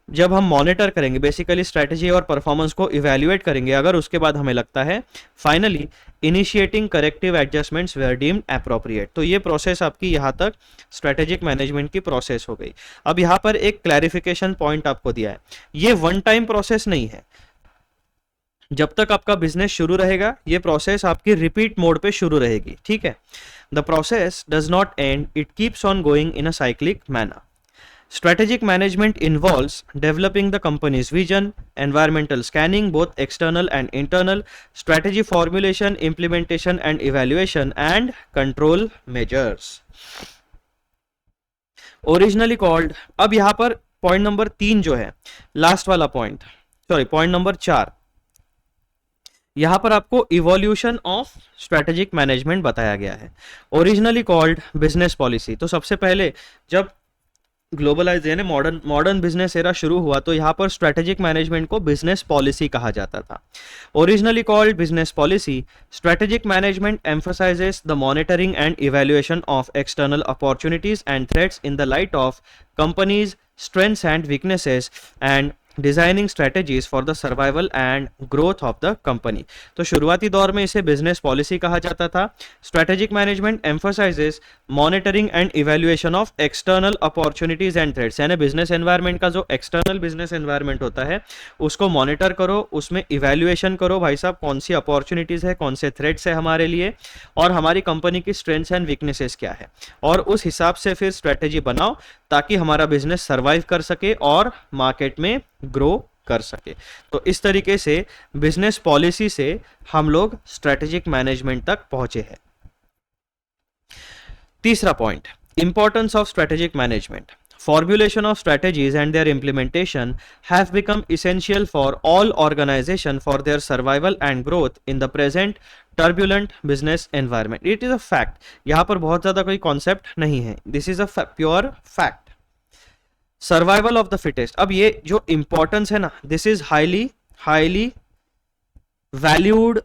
जब हम मॉनिटर करेंगे, बेसिकली स्ट्रेटजी और परफॉर्मेंस को इवैल्यूएट करेंगे, अगर उसके बाद हमें लगता है finally initiating corrective adjustments where deemed appropriate. तो ये प्रोसेस आपकी यहाँ तक स्ट्रेटेजिक मैनेजमेंट की प्रोसेस हो गई। अब यहाँ पर एक क्लैरिफिकेशन पॉइंट आपको दिया है, ये वन टाइम प्रोसेस नहीं है। जब तक आपका बिजनेस शुरू रहेगा, ये प्रोसेस आपकी रिपीट मोड पे शुरू रहेगी। ठीक है, the process does not and, it keeps on going in a cyclic manner. Strategic management involves developing the company's vision, environmental scanning, both external and internal, strategy formulation, implementation and evaluation, and control measures। Originally called, अब यहां पर पॉइंट नंबर 3 जो है, लास्ट वाला पॉइंट, सॉरी पॉइंट नंबर 4, यहां पर आपको इवोल्यूशन ऑफ स्ट्रेटेजिक मैनेजमेंट बताया गया है। Originally called business policy. तो सबसे पहले जब ग्लोबलाइज यानी मॉडर्न बिजनेस एरा शुरू हुआ, तो यहाँ पर स्ट्रेटेजिक मैनेजमेंट को बिजनेस पॉलिसी कहा जाता था। Originally called business policy, strategic management emphasises the monitoring and evaluation of external opportunities and threats in the light of companies strengths and weaknesses and designing strategies for the survival and growth of the company. तो शुरुआती दौर में इसे बिजनेस पॉलिसी कहा जाता था। Strategic management emphasises monitoring and evaluation of external opportunities and threats, यानी बिजनेस एनवायरनमेंट का जो एक्सटर्नल बिजनेस एनवायरनमेंट होता है उसको मॉनिटर करो, उसमें इवैल्यूएशन करो भाई साहब, कौन सी अपॉर्चुनिटीज है, कौन से थ्रेट्स है हमारे लिए, और हमारी कंपनी की स्ट्रेंथ्स एंड वीकनेसेस क्या है, और उस हिसाब से फिर स्ट्रेटेजी बनाओ ताकि हमारा बिजनेस सर्वाइव कर सके और मार्केट में ग्रो कर सके। तो इस तरीके से बिजनेस पॉलिसी से हम लोग स्ट्रेटेजिक मैनेजमेंट तक पहुंचे हैं। तीसरा point, importance of strategic management. Formulation of strategies and their implementation have become essential for all organizations for their survival and growth in the present turbulent business environment। It is a fact। यहाँ पर बहुत ज़्यादा कोई कॉन्सेप्ट नहीं है, this is a pure fact। Survival of the fittest, अब ये जो इंपॉर्टेंस है ना, this is highly valued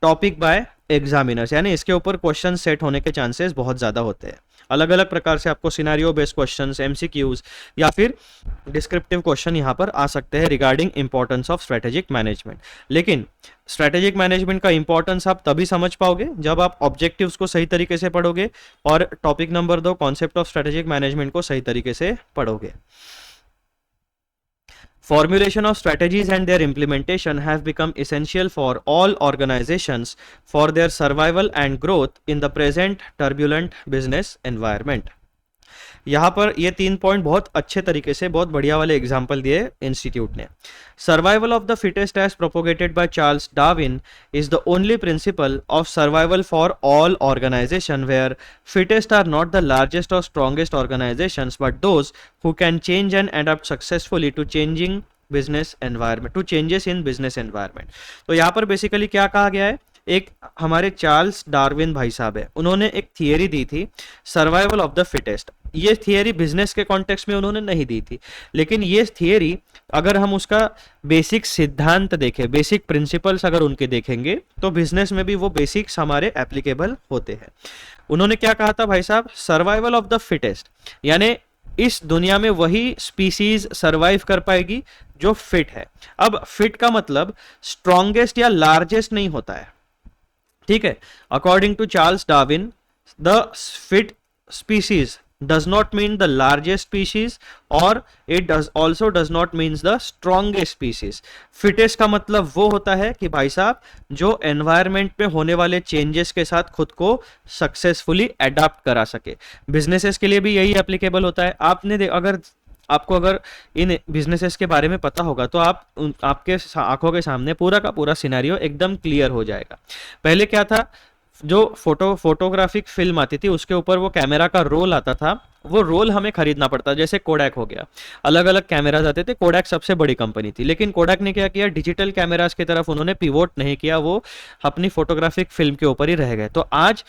topic by examiners, यानी इसके ऊपर क्वेश्चन सेट होने के चांसेस बहुत ज्यादा होते हैं। अलग अलग प्रकार से आपको सिनेरियो बेस्ड क्वेश्चंस, एमसीक्यूज या फिर डिस्क्रिप्टिव क्वेश्चन यहाँ पर आ सकते हैं regarding importance of strategic management. लेकिन स्ट्रेटेजिक मैनेजमेंट का इंपॉर्टेंस आप तभी समझ पाओगे जब आप ऑब्जेक्टिव्स को सही तरीके से पढ़ोगे और topic number 2 concept of strategic management को सही तरीके से पढ़ोगे। Formulation of strategies and their implementation have become essential for all organizations for their survival and growth in the present turbulent business environment. यहाँ पर ये 3 पॉइंट बहुत अच्छे तरीके से, बहुत बढ़िया वाले एग्जाम्पल दिए इंस्टीट्यूट ने। Survival of the fittest as propagated by Charles Darwin is the only principle of survival for all organization where fittest are not the largest और strongest organizations but those who can change and adopt successfully to changing business environment, to changes in business environment. तो यहाँ पर बेसिकली क्या कहा गया है, एक हमारे चार्ल्स डार्विन भाई साहब है, उन्होंने एक थियरी दी थी सर्वाइवल ऑफ द फिटेस्ट। ये थियरी बिजनेस के कॉन्टेक्स्ट में उन्होंने नहीं दी थी, लेकिन ये थियरी अगर हम उसका बेसिक सिद्धांत देखें, बेसिक प्रिंसिपल्स अगर उनके देखेंगे तो बिजनेस में भी वो बेसिक्स हमारे एप्लीकेबल होते हैं। उन्होंने क्या कहा था भाई साहब, सर्वाइवल ऑफ द फिटेस्ट, यानी इस दुनिया में वही स्पीसीज सर्वाइव कर पाएगी जो फिट है। अब फिट का मतलब स्ट्रॉन्गेस्ट या लार्जेस्ट नहीं होता है, ठीक है। According to Charles Darwin the fit species does not mean the largest species or it also does not means the strongest species. Fittest का मतलब वो होता है कि भाई साहब जो environment पे होने वाले changes के साथ खुद को successfully adapt करा सके। businesses के लिए भी यही applicable होता है। आपको अगर इन बिजनेसेस के बारे में पता होगा तो आपके आंखों के सामने पूरा का पूरा सिनेरियो एकदम क्लियर हो जाएगा। पहले क्या था, जो फोटोग्राफिक फिल्म आती थी उसके ऊपर वो कैमरा का रोल आता था, वो रोल हमें खरीदना पड़ता, जैसे कोडैक हो गया, अलग अलग कैमराज आते थे, कोडैक सबसे बड़ी कंपनी थी, लेकिन कोडैक ने क्या किया, डिजिटल कैमराज की तरफ उन्होंने पिवोट नहीं किया, वो अपनी फोटोग्राफिक फिल्म के ऊपर ही रह गए। तो आज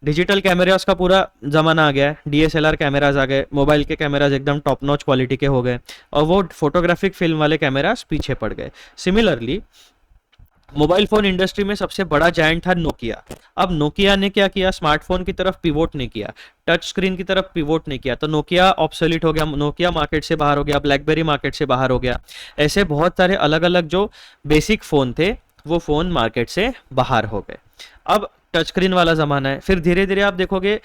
डिजिटल कैमराज का पूरा जमाना आ गया है, डीएसएलआर कैमराज आ गए, मोबाइल के कैमराज एकदम टॉप नॉच क्वालिटी के हो गए और वो फोटोग्राफिक फिल्म वाले कैमराज पीछे पड़ गए। सिमिलरली मोबाइल फोन इंडस्ट्री में सबसे बड़ा जायंट था नोकिया। अब नोकिया ने क्या किया, स्मार्टफोन की तरफ पिवोट नहीं किया, टच स्क्रीन की तरफ पिवोट नहीं किया, तो नोकिया ऑब्सोलीट हो गया, नोकिया मार्केट से बाहर हो गया, ब्लैकबेरी मार्केट से बाहर हो गया। ऐसे बहुत सारे अलग अलग जो बेसिक फोन थे वो फोन मार्केट से बाहर हो गए। अब टच स्क्रीन वाला जमाना है। फिर धीरे धीरे आप देखोगे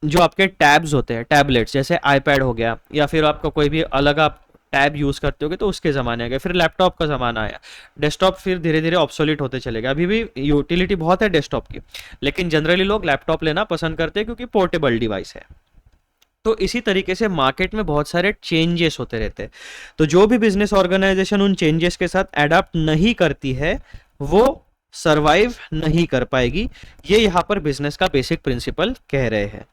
जो आपके टैब्स होते हैं, टैबलेट्स जैसे आईपैड हो गया या फिर आपका कोई भी अलग आप टैब यूज करते होगे तो उसके जमाने आ गए। फिर लैपटॉप का जमाना आया, डेस्कटॉप फिर धीरे धीरे ऑब्सोलीट होते चले गए। अभी भी यूटिलिटी बहुत है डेस्कटॉप की, लेकिन जनरली लोग लैपटॉप लेना पसंद करते हैं क्योंकि पोर्टेबल डिवाइस है। तो इसी तरीके से मार्केट में बहुत सारे चेंजेस होते रहते हैं। तो जो भी बिजनेस ऑर्गेनाइजेशन उन चेंजेस के साथ अडॉप्ट नहीं करती है वो सर्वाइव नहीं कर पाएगी। ये यहाँ पर बिजनेस का बेसिक प्रिंसिपल कह रहे हैं।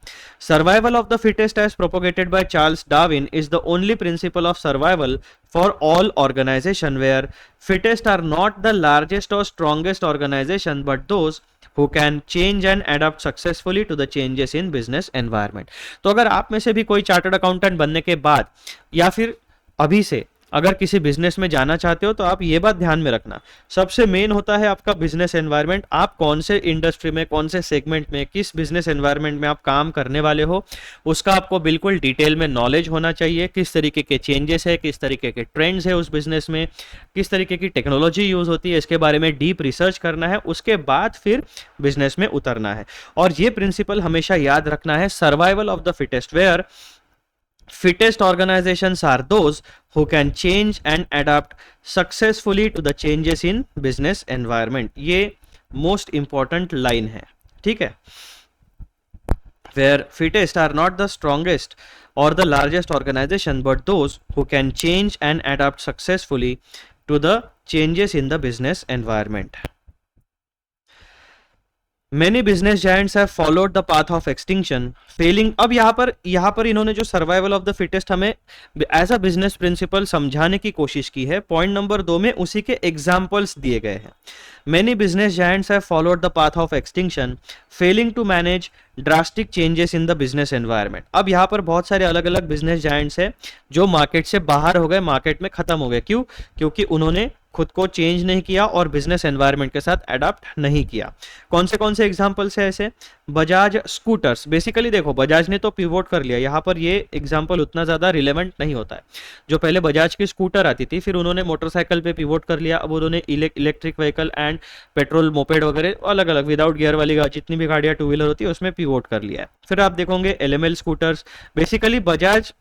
Survival of the fittest as propagated by Charles Darwin is the only principle of survival for all organization where fittest are not the largest और strongest organization but those who can change and adapt successfully to the changes in business environment। तो अगर आप में से भी कोई चार्टर्ड अकाउंटेंट बनने के बाद या फिर अभी से अगर किसी बिजनेस में जाना चाहते हो तो आप ये बात ध्यान में रखना, सबसे मेन होता है आपका बिजनेस एनवायरनमेंट। आप कौन से इंडस्ट्री में, कौन से सेगमेंट में, किस बिजनेस एनवायरनमेंट में आप काम करने वाले हो, उसका आपको बिल्कुल डिटेल में नॉलेज होना चाहिए। किस तरीके के चेंजेस है, किस तरीके के ट्रेंड्स है उस बिजनेस में, किस तरीके की टेक्नोलॉजी यूज होती है, इसके बारे में डीप रिसर्च करना है, उसके बाद फिर बिजनेस में उतरना है। और ये प्रिंसिपल हमेशा याद रखना है, survival of the fittest, where fittest organizations are those who can change and adapt successfully to the changes in business environment। ये most important line है, ठीक है। Where fittest are not the strongest or the largest organization but those who can change and adapt successfully to the changes in the business environment। Many business giants have followed the path of extinction, failing। अब यहाँ पर इन्होंने जो सर्वाइवल ऑफ द फिटेस्ट हमें एज अ बिजनेस प्रिंसिपल समझाने की कोशिश की है। पॉइंट नंबर 2 में उसी के एग्जाम्पल्स दिए गए हैं। Many business giants have followed the path of extinction, failing to manage drastic changes in the business environment। अब यहाँ पर बहुत सारे अलग अलग बिजनेस जायंट्स हैं जो मार्केट से बाहर हो गए, मार्केट में खत्म हो गए। क्यों? क्योंकि उन्होंने खुद को चेंज नहीं किया और बिजनेस एनवायरनमेंट के साथ अडॉप्ट नहीं किया। कौन से एग्जांपल्स है ऐसे? बजाज स्कूटर्स, बेसिकली देखो बजाज ने तो पिवोट कर लिया, यहाँ पर ये एग्जांपल उतना ज़्यादा रिलेवेंट नहीं होता है। जो पहले बजाज की स्कूटर आती थी, फिर उन्होंने मोटरसाइकिल पे पिवोट कर लिया, अब उन्होंने electric vehicle and petrol moped वगैरह अलग अलग विदाउट गियर वाली जितनी भी गाड़ियाँ टू व्हीलर होती है उसमें पिवोट कर लिया है। फिर आप देखोगे LML scooters, basically Bajaj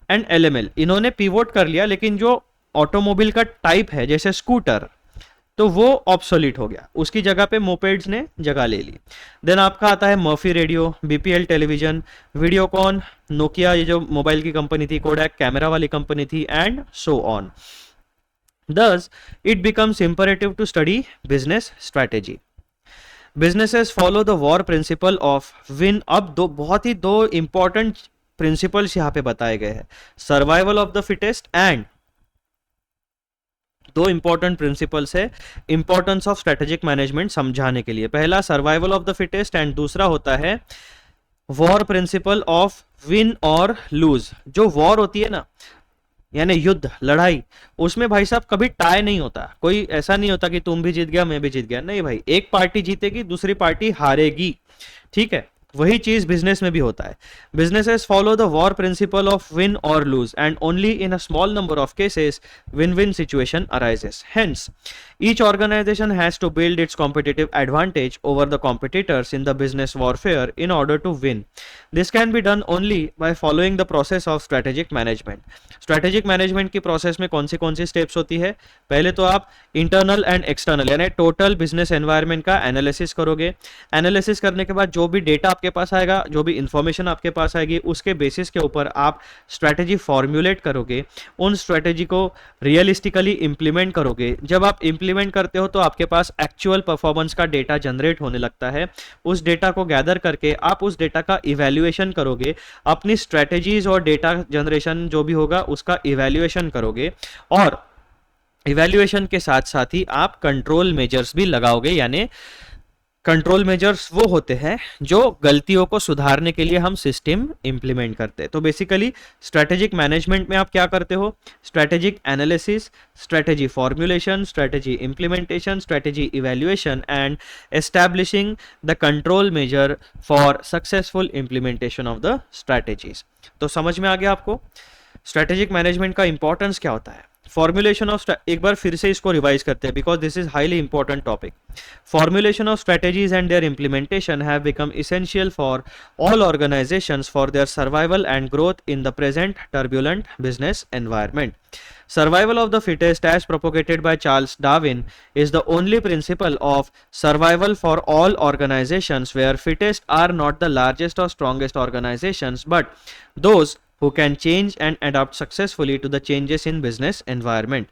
and LML इन्होंने पिवोट कर लिया, लेकिन जो ऑटोमोबाइल का टाइप है जैसे स्कूटर, तो वो ऑब्सोलीट हो गया, उसकी जगह पे मोपेड्स ने जगह ले ली। देन आपका आता है Murphy radio, BPL television, Videocon, Nokia ये जो मोबाइल की कंपनी थी, कोडैक कैमरा वाली कंपनी थी, and so on. Thus, it becomes imperative to study business strategy. Businesses follow the war principle of win। अब दो इंपॉर्टेंट प्रिंसिपल्स यहाँ पे बताए गए हैं, survival of the fittest and, दो इंपॉर्टेंट प्रिंसिपल्स है इंपॉर्टेंस ऑफ स्ट्रेटेजिक मैनेजमेंट समझाने के लिए। पहला survival of the fittest and दूसरा होता है वॉर प्रिंसिपल ऑफ विन और लूज। जो वॉर होती है ना, यानी युद्ध लड़ाई, उसमें भाई साहब कभी टाई नहीं होता, कोई ऐसा नहीं होता कि तुम भी जीत गया मैं भी जीत गया, नहीं भाई, एक पार्टी जीतेगी दूसरी पार्टी हारेगी, ठीक है। वही चीज बिजनेस में भी होता है। Businesses follow the war principle of win और lose and only in a small number of cases win win situation arises. Hence each organization has to build its competitive advantage over the competitors in the business warfare in order to win. This can be done only by following the process of strategic management. Strategic management की प्रोसेस में कौन सी स्टेप्स होती है? पहले तो आप इंटरनल एंड एक्सटर्नल यानी टोटल बिजनेस एनवायरनमेंट का एनालिसिस करोगे। एनालिसिस करने के बाद जो भी डेटा आपके पास आएगा, जो भी इंफॉर्मेशन आपके पास आएगी, उसके बेसिस के ऊपर आप स्ट्रैटेजी फॉर्मुलेट करोगे, उन स्ट्रैटेजी को रियलिस्टिकली इंप्लीमेंट करोगे। जब आप इंप्लीमेंट करते हो तो आपके पास एक्चुअल परफॉर्मेंस का डेटा जनरेट होने लगता है। उस डेटा को गैदर करके आप उस डेटा का इवैल्यूएशन करोगे, अपनी स्ट्रैटेजीज और डेटा जनरेशन जो भी होगा उसका इवैल्यूएशन करोगे, और इवैल्यूएशन के साथ साथ ही आप कंट्रोल मेजर्स भी लगाओगे। यानी कंट्रोल मेजर्स वो होते हैं जो गलतियों को सुधारने के लिए हम सिस्टम इंप्लीमेंट करते हैं। तो बेसिकली स्ट्रैटेजिक मैनेजमेंट में आप क्या करते हो? Strategic analysis, strategy formulation, strategy implementation, strategy evaluation and establishing the control measure for successful implementation of the strategies. तो समझ में आ गया आपको स्ट्रैटेजिक मैनेजमेंट का इंपॉर्टेंस क्या होता है। फॉर्मुलेशन ऑफ, एक बार फिर से इसको रिवाइज करते हैं because this is highly important topic. Formulation of strategies and their implementation have become essential for all organizations for their survival and growth in the present turbulent business environment. Survival of the fittest, as propagated by Charles Darwin, is the only principle of survival for all organizations where fittest are not the largest or strongest organizations, but those who can change and adapt successfully to the changes in business environment.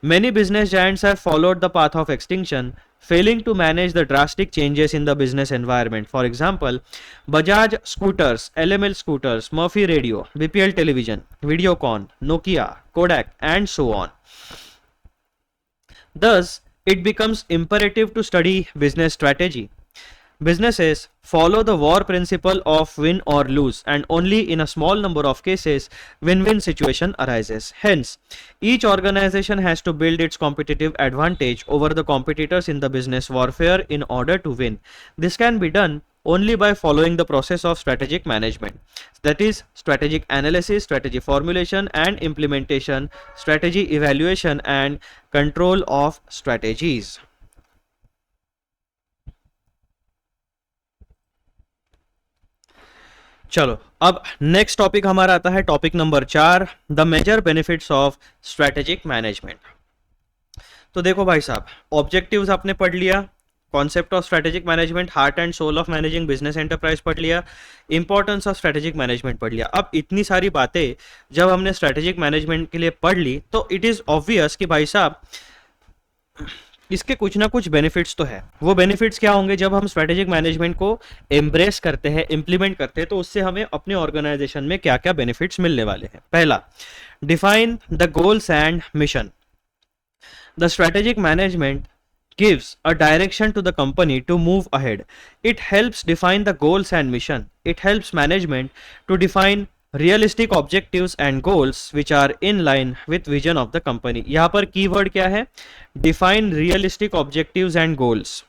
Many business giants have followed the path of extinction, failing to manage the drastic changes in the business environment. For example, Bajaj scooters, LML scooters, Murphy radio, BPL television, Videocon, Nokia, Kodak, and so on. Thus, it becomes imperative to study business strategy. Businesses follow the war principle of win or lose, and only in a small number of cases win-win situation arises. Hence, each organization has to build its competitive advantage over the competitors in the business warfare in order to win. This can be done only by following the process of strategic management, that is strategic analysis, strategy formulation and implementation, strategy evaluation and control of strategies. चलो अब नेक्स्ट टॉपिक हमारा आता है topic number 4, the major benefits of strategic management. तो देखो भाई साहब, ऑब्जेक्टिव्स आपने पढ़ लिया, concept of strategic management, heart and soul of managing business enterprise पढ़ लिया, इंपॉर्टेंस ऑफ स्ट्रेटेजिक मैनेजमेंट पढ़ लिया। अब इतनी सारी बातें जब हमने स्ट्रेटेजिक मैनेजमेंट के लिए पढ़ ली तो इट इज ऑब्वियस कि भाई साहब इसके कुछ ना कुछ बेनिफिट्स तो है। वो बेनिफिट्स क्या होंगे? जब हम स्ट्रेटेजिक मैनेजमेंट को एम्ब्रेस करते हैं, इंप्लीमेंट करते हैं, तो उससे हमें अपने ऑर्गेनाइजेशन में क्या क्या बेनिफिट्स मिलने वाले हैं। पहला, define the goals and mission. The strategic management gives a direction to the company to move ahead. It helps define the goals and mission. It helps management to define realistic objectives and goals which are in line with vision of the company. यहां पर कीवर्ड क्या है? Define realistic objectives and goals.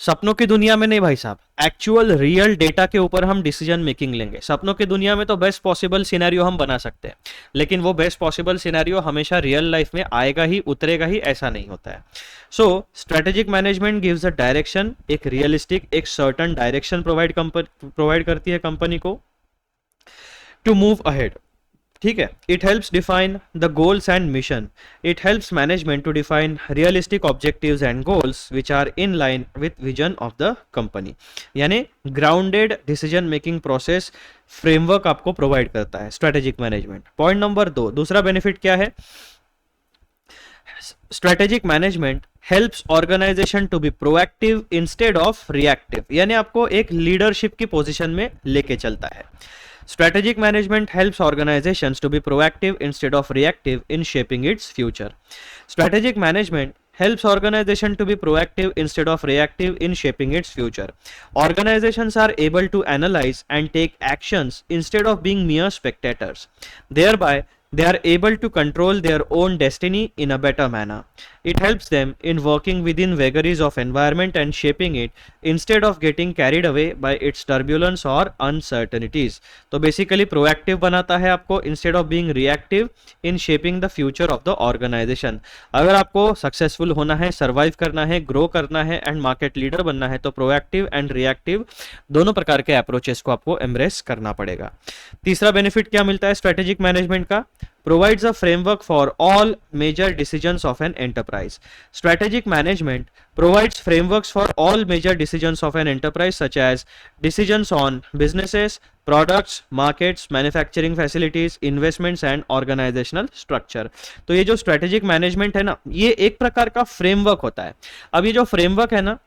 सपनों की दुनिया में नहीं भाई साहब, एक्चुअल रियल डेटा के ऊपर हम डिसीजन मेकिंग लेंगे। सपनों की दुनिया में तो बेस्ट पॉसिबल सिनेरियो हम बना सकते हैं, लेकिन वो बेस्ट पॉसिबल सिनेरियो हमेशा रियल लाइफ में आएगा ही, उतरेगा ही, ऐसा नहीं होता है। So strategic management gives a direction, एक रियलिस्टिक, एक सर्टन डायरेक्शन प्रोवाइड करती है कंपनी को टू मूव अहेड। ठीक है, it helps define the goals and mission. It helps management to define realistic objectives and goals which are in line with vision of the company. यानी grounded decision making process framework आपको प्रोवाइड करता है स्ट्रेटेजिक मैनेजमेंट। पॉइंट नंबर 2, दूसरा बेनिफिट क्या है? Strategic management helps organization to be proactive instead of reactive, यानी आपको एक लीडरशिप की पोजीशन में लेके चलता है। Strategic management helps organizations to be proactive instead of reactive in shaping its future. Strategic management helps organization to be proactive instead of reactive in shaping its future. Organizations are able to analyze and take actions instead of being mere spectators. Thereby, they are able to control their own destiny in a better manner. It helps them in working within vagaries of environment and shaping it instead of getting carried away by its turbulence or uncertainties. तो basically proactive बनाता है आपको instead of being reactive in shaping the future of the organization. अगर आपको successful होना है, survive करना है, grow करना है and market leader बनना है, तो proactive and reactive दोनों प्रकार के approaches को आपको embrace करना पड़ेगा। तीसरा benefit क्या मिलता है strategic management का? Provides a framework for all major decisions of an enterprise. Strategic management provides frameworks for all major decisions of an enterprise, such as decisions on businesses, products, markets, manufacturing facilities, investments and organizational structure. तो ये जो strategic management है ना, ये एक प्रकार का framework होता है। अब ये जो framework है ना,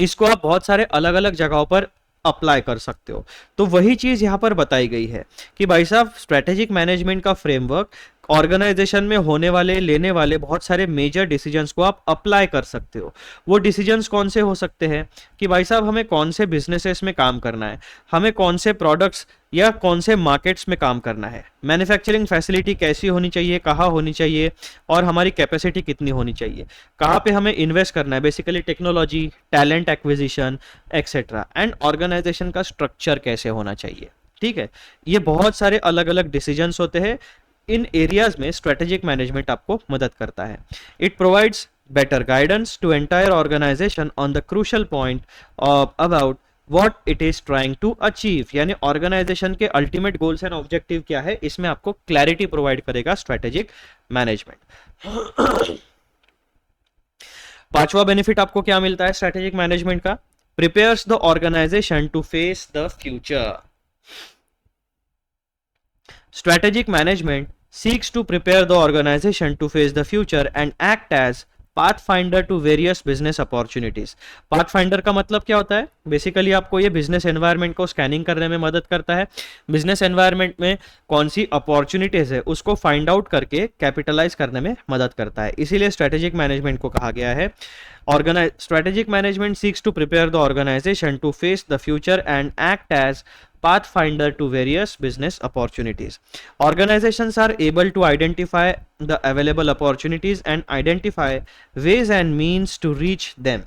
इसको आप बहुत सारे अलग अलग जगहों पर अप्लाई कर सकते हो। तो वही चीज यहां पर बताई गई है कि भाई साहब स्ट्रेटेजिक मैनेजमेंट का फ्रेमवर्क ऑर्गेनाइजेशन में होने वाले, लेने वाले बहुत सारे मेजर डिसीजंस को आप अप्लाई कर सकते हो। वो डिसीजंस कौन से हो सकते हैं कि भाई साहब हमें कौन से बिजनेसेस में काम करना है, हमें कौन से प्रोडक्ट्स या कौन से मार्केट्स में काम करना है, मैन्युफैक्चरिंग फैसिलिटी कैसी होनी चाहिए, कहाँ होनी चाहिए, और हमारी कैपेसिटी कितनी होनी चाहिए, कहाँ पे हमें इन्वेस्ट करना है, basically technology, talent acquisition etcetera, and organization का स्ट्रक्चर कैसे होना चाहिए। ठीक है, ये बहुत सारे अलग अलग डिसीजंस होते हैं। इन एरियाज में स्ट्रेटेजिक मैनेजमेंट आपको मदद करता है। It provides better guidance to entire organization on the crucial point about what it is trying to achieve, यानी ऑर्गेनाइजेशन के अल्टीमेट गोल्स एंड ऑब्जेक्टिव क्या है, इसमें आपको क्लैरिटी प्रोवाइड करेगा स्ट्रेटेजिक मैनेजमेंट। पांचवा बेनिफिट आपको क्या मिलता है स्ट्रेटेजिक मैनेजमेंट का? Prepares the organization to face the future. Strategic management seeks to prepare the organization to face the future and act as pathfinder to various business opportunities. pathfinder का मतलब क्या होता है? बेसिकली आपको ये बिजनेस एनवायरनमेंट को स्कैनिंग करने में मदद करता है। बिजनेस एनवायरनमेंट में कौन सी अपॉर्चुनिटीज है उसको फाइंड आउट करके कैपिटलाइज करने में मदद करता है। इसीलिए स्ट्रेटेजिक मैनेजमेंट को कहा गया है strategic management seeks to prepare the organization to face the future and act as pathfinder to various business opportunities. Organizations are able to identify the available opportunities and identify ways and means to reach them.